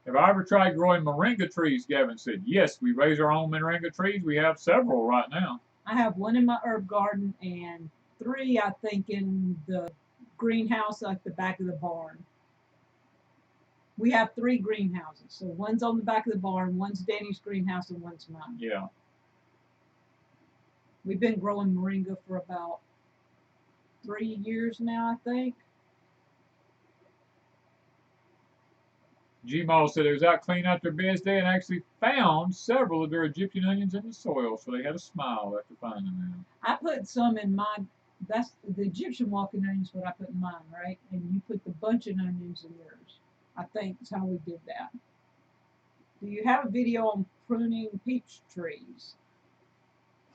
Have I ever tried growing moringa trees? Gavin said, yes, we raise our own moringa trees. We have several right now. I have one in my herb garden and 3, I think, in the greenhouse at the back of the barn. We have 3 greenhouses. So one's on the back of the barn, one's Danny's greenhouse, and one's mine. Yeah. We've been growing moringa for about 3 years now, I think. G-Mall said they was out cleaning out their beds today and actually found several of their Egyptian onions in the soil, so they had a smile after finding them. I put some in mine. That's the Egyptian walking onions, what I put in mine, right? And you put the bunching onions in yours. I think that's how we did that. Do you have a video on pruning peach trees?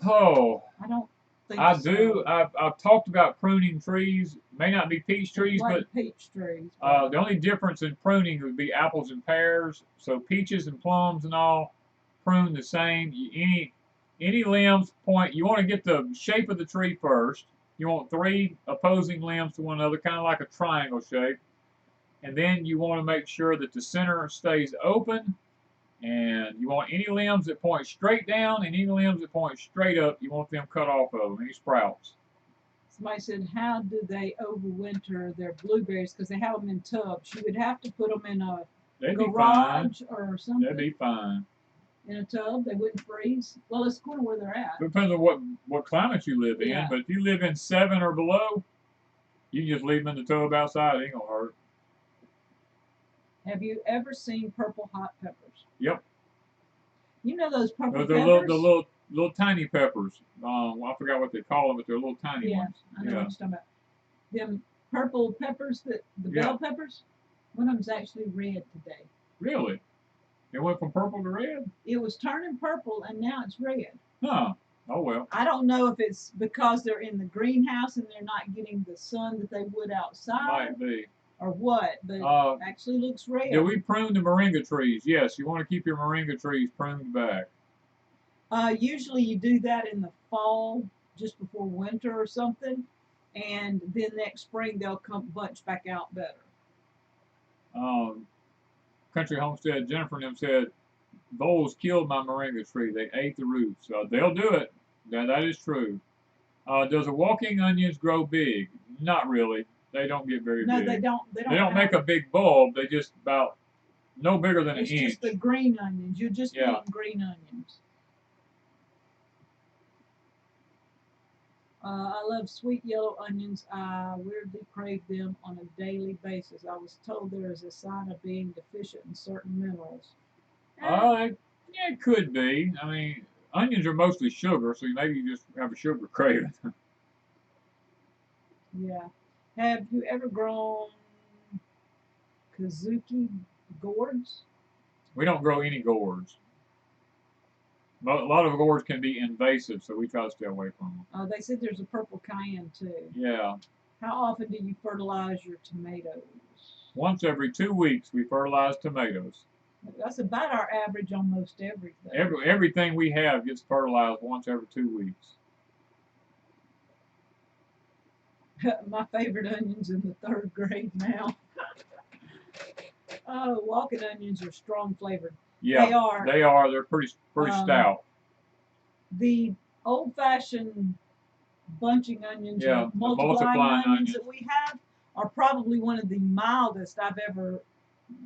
Oh, I don't think I so. do. I've talked about pruning trees. May not be peach trees, like but peach trees. The only difference in pruning would be apples and pears. So peaches and plums and all prune the same. Any limbs point. You want to get the shape of the tree first. You want 3 opposing limbs to one another, kind of like a triangle shape. And then you want to make sure that the center stays open. And you want any limbs that point straight down and any limbs that point straight up, you want them cut off of them, any sprouts. Somebody said, how do they overwinter their blueberries? Because they have them in tubs. You would have to put them in a garage or something. They'd be fine. In a tub, they wouldn't freeze. Well, it's kind of where they're at. Depends on what climate you live in, but if you live in 7 or below, you can just leave them in the tub outside. It ain't gonna hurt. Have you ever seen purple hot peppers? Yep. You know those purple they're peppers? The little tiny peppers. I forgot what they call them, but they're little tiny ones. I know what you're talking about. Them purple peppers, the bell peppers. One of them's actually red today. Really? It went from purple to red? It was turning purple, and now it's red. Huh. Oh, well. I don't know if it's because they're in the greenhouse and they're not getting the sun that they would outside. Might be. Or what, but it actually looks red. Do we prune the moringa trees? Yes, you want to keep your moringa trees pruned back. Usually you do that in the fall, just before winter or something, and then next spring they'll come bunch back out better. Country Homestead, Jennifer and them said, voles killed my moringa tree. They ate the roots. They'll do it. That is true. Does a walking onions grow big? Not really. They don't get very big. No, they don't. They don't make a big bulb. They just about no bigger than an inch. It's just the green onions. You're just eating green onions. I love sweet yellow onions. I weirdly crave them on a daily basis. I was told there is a sign of being deficient in certain minerals. Yeah, it could be. I mean, onions are mostly sugar, so maybe you just have a sugar craving. Yeah. Have you ever grown Kazuki gourds? We don't grow any gourds. A lot of gourds can be invasive, so we try to stay away from them. They said there's a purple cayenne too. Yeah. How often do you fertilize your tomatoes? Once every 2 weeks, we fertilize tomatoes. That's about our average on most everything. Everything we have gets fertilized once every 2 weeks. My favorite onions in the 3rd grade now. Oh, walking onions are strong flavored. Yeah, they are. They are. They're pretty stout. The old-fashioned bunching onions, yeah, multiplying onions that we have are probably one of the mildest I've ever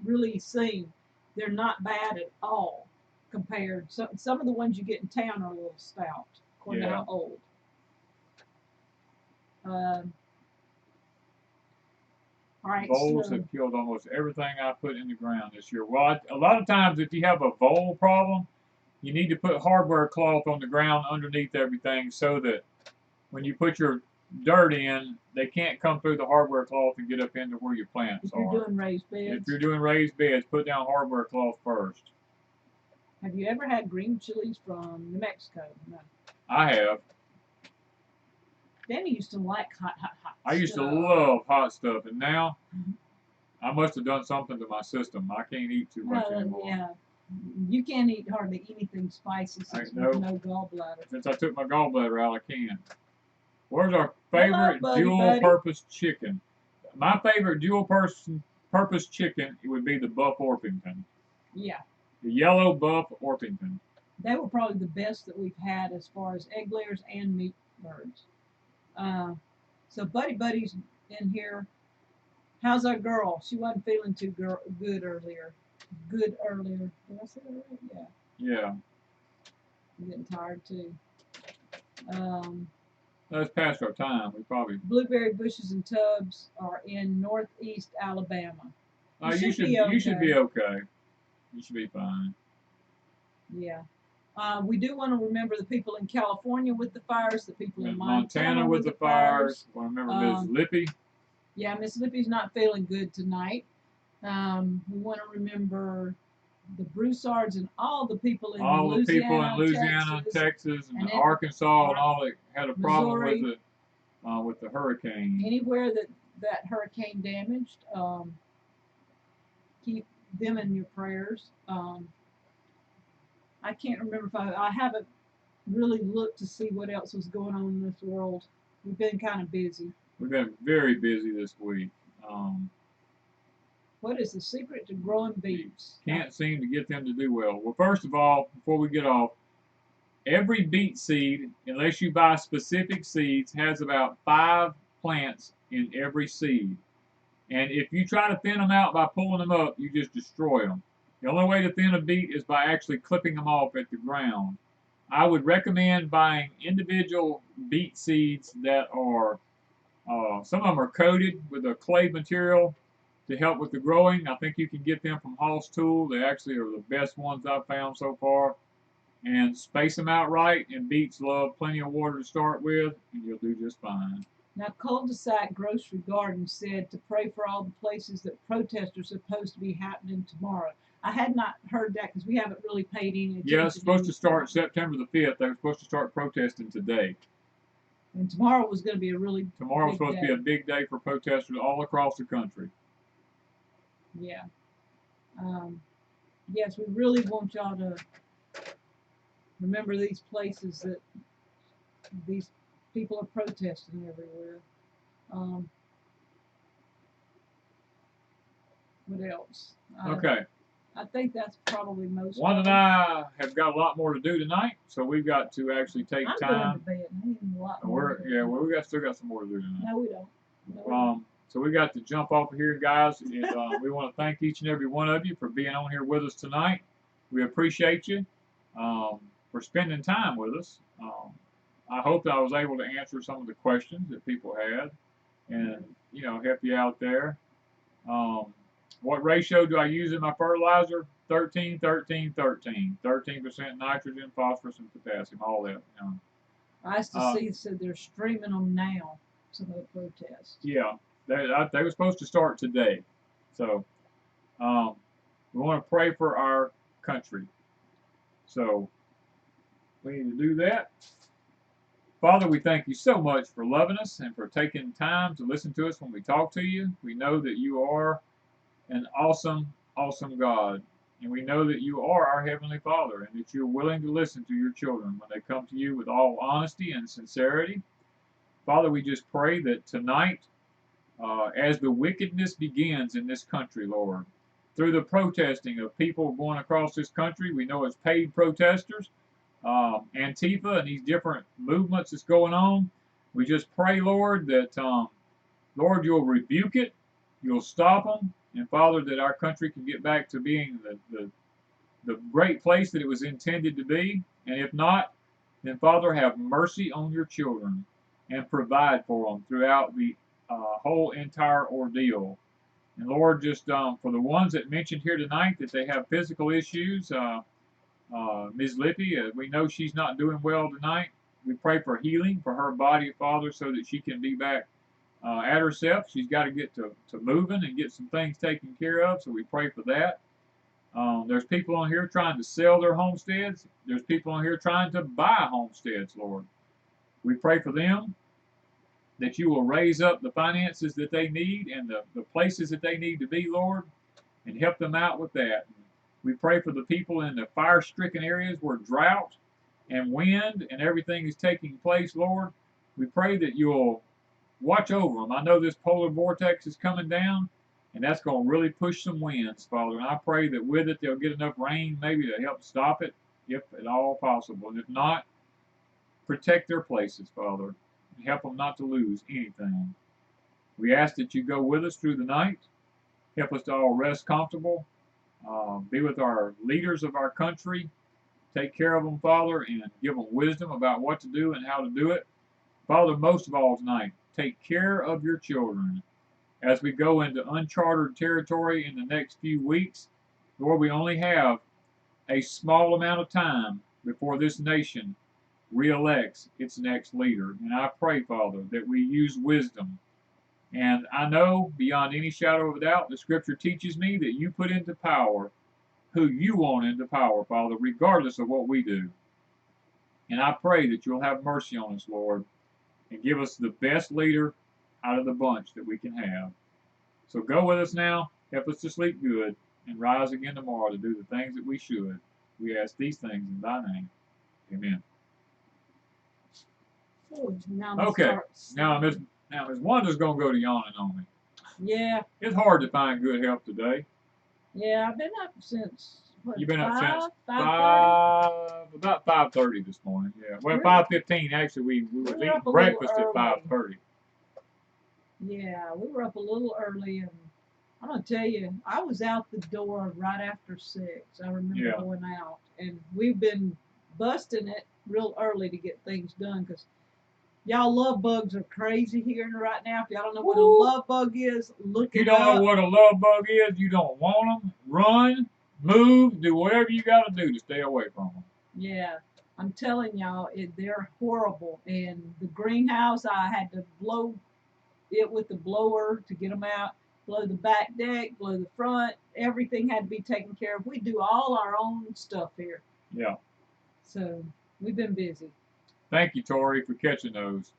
really seen. They're not bad at all compared. Some of the ones you get in town are a little stout, according to how old. All right, voles have killed almost everything I put in the ground this year. Well, a lot of times if you have a vole problem, you need to put hardware cloth on the ground underneath everything so that when you put your dirt in, they can't come through the hardware cloth and get up into where your plants are. If you're doing raised beds. If you're doing raised beds, put down hardware cloth first. Have you ever had green chilies from New Mexico? No. I have. Danny used to like hot stuff. I used to love hot stuff, and now I must have done something to my system. I can't eat too much anymore. Yeah. You can't eat hardly anything spicy since you have no gallbladder. Since I took my gallbladder out, I can't. Where's our favorite dual-purpose chicken? My favorite dual-purpose chicken would be the Buff Orpington. Yeah. The yellow Buff Orpington. They were probably the best that we've had as far as egg layers and meat birds. So Buddy's in here. How's our girl? She wasn't feeling too good earlier. Did I say that right? Yeah. Yeah. I'm getting tired too. That's past our time. We probably. Blueberry bushes and tubs are in northeast Alabama. You should be okay. You should be fine. Yeah. We do want to remember the people in California with the fires, the people in Montana with the fires. I want to remember Ms. Lippy. Yeah, Miss Lippy's not feeling good tonight. We want to remember the Broussards and all the people in Louisiana, Texas, and Arkansas, and all that had a problem with the hurricane. Anywhere that hurricane damaged, keep them in your prayers. I can't remember if I haven't really looked to see what else was going on in this world. We've been kind of busy. We've been very busy this week. What is the secret to growing beets? Can't seem to get them to do well. Well, first of all, before we get off, every beet seed, unless you buy specific seeds, has about 5 plants in every seed. And if you try to thin them out by pulling them up, you just destroy them. The only way to thin a beet is by actually clipping them off at the ground. I would recommend buying individual beet seeds that are, some of them are coated with a clay material to help with the growing. I think you can get them from Hall's Tool. They actually are the best ones I've found so far. And space them out right, and beets love plenty of water to start with, and you'll do just fine. Now, Cul-de-sac Grocery Garden said to pray for all the places that protests are supposed to be happening tomorrow. I had not heard that because we haven't really paid any attention. Yeah, it's supposed to start September the 5th. They were supposed to start protesting today. And tomorrow was going to be Tomorrow was supposed to be a big day for protesters all across the country. Yeah. Yes, we really want y'all to remember these places that these people are protesting everywhere. What else? Okay. I think that's probably most. Wanda and I have got a lot more to do tonight, so we've got to actually take time. Going to bed. We still got some more to do tonight. No, we don't. No, so we got to jump off of here, guys. And, we want to thank each and every one of you for being on here with us tonight. We appreciate you for spending time with us. I hope that I was able to answer some of the questions that people had, and help you out there. What ratio do I use in my fertilizer? 13, 13, 13. 13% nitrogen, phosphorus, and potassium, all that. I said they're streaming them now, some of the protests. Yeah, they were supposed to start today. So we want to pray for our country. So we need to do that. Father, we thank you so much for loving us and for taking time to listen to us when we talk to you. We know that you are an awesome, awesome God. And we know that you are our Heavenly Father and that you're willing to listen to your children when they come to you with all honesty and sincerity. Father, we just pray that tonight, as the wickedness begins in this country, Lord, through the protesting of people going across this country, we know it's paid protesters, Antifa, and these different movements that's going on. We just pray, Lord, that Lord, you'll rebuke it, you'll stop them, and Father, that our country can get back to being the great place that it was intended to be. And if not, then Father, have mercy on your children and provide for them throughout the whole entire ordeal. And Lord, just for the ones that mentioned here tonight that they have physical issues, Ms. Lippy, we know she's not doing well tonight. We pray for healing for her body, Father, so that she can be back at herself. She's got to get to moving and get some things taken care of, so we pray for that. There's people on here trying to sell their homesteads. There's people on here trying to buy homesteads, Lord. We pray for them, that you will raise up the finances that they need and the places that they need to be, Lord, and help them out with that. We pray for the people in the fire-stricken areas where drought and wind and everything is taking place, Lord. We pray that you'll watch over them. I know this polar vortex is coming down, and that's going to really push some winds, Father. And I pray that with it they'll get enough rain maybe to help stop it, if at all possible. And if not, protect their places, Father, and help them not to lose anything. We ask that you go with us through the night, help us to all rest comfortable, be with our leaders of our country, take care of them, Father, and give them wisdom about what to do and how to do it. Father, most of all tonight, take care of your children as we go into uncharted territory in the next few weeks. Lord, we only have a small amount of time before this nation reelects its next leader. And I pray, Father, that we use wisdom. And I know beyond any shadow of a doubt, the scripture teaches me that you put into power who you want into power, Father, regardless of what we do. And I pray that you'll have mercy on us, Lord, and give us the best leader out of the bunch that we can have. So go with us now, help us to sleep good, and rise again tomorrow to do the things that we should. We ask these things in thy name. Amen. Oh, now Okay, now Miss Wanda's going to go to yawning on me. Yeah. It's hard to find good help today. Yeah, I've been up since, what, You've been up since 5:30? about 5:30 this morning. Yeah, well, Really? 5:15 actually. We were were eating up a breakfast little at 5:30. Yeah, we were up a little early, and I'm gonna tell you, I was out the door right after 6. I remember Yeah. going out, and we've been busting it real early to get things done because y'all love bugs are crazy here right now. If y'all don't know what a Woo. love bug is, look You it don't up. know what a love bug is. You don't want them. Run, move, do whatever you got to do to stay away from them. Yeah, I'm telling y'all, they're horrible. And the greenhouse, I had to blow it with the blower to get them out, blow the back deck, blow the front. Everything had to be taken care of. We do all our own stuff here. Yeah. So we've been busy. Thank you, Tori, for catching those.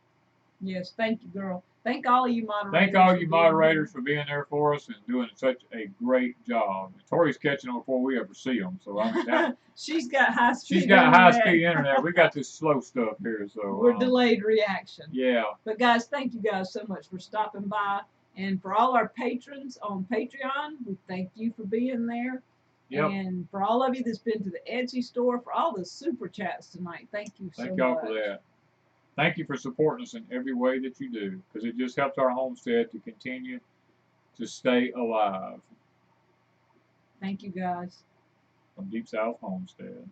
Yes, thank you, girl. Thank all of you moderators. Thank all you moderators for being there for us and doing such a great job. Tori's catching them before we ever see them, so I mean she's got high speed. She's got high speed internet. We got this slow stuff here, so we're delayed reaction. Yeah. But guys, thank you guys so much for stopping by, and for all our patrons on Patreon, we thank you for being there. Yep. And for all of you that's been to the Etsy store, for all the super chats tonight, thank you so much. Thank y'all for that. Thank you for supporting us in every way that you do, because it just helps our homestead to continue to stay alive. Thank you, guys. From Deep South Homestead.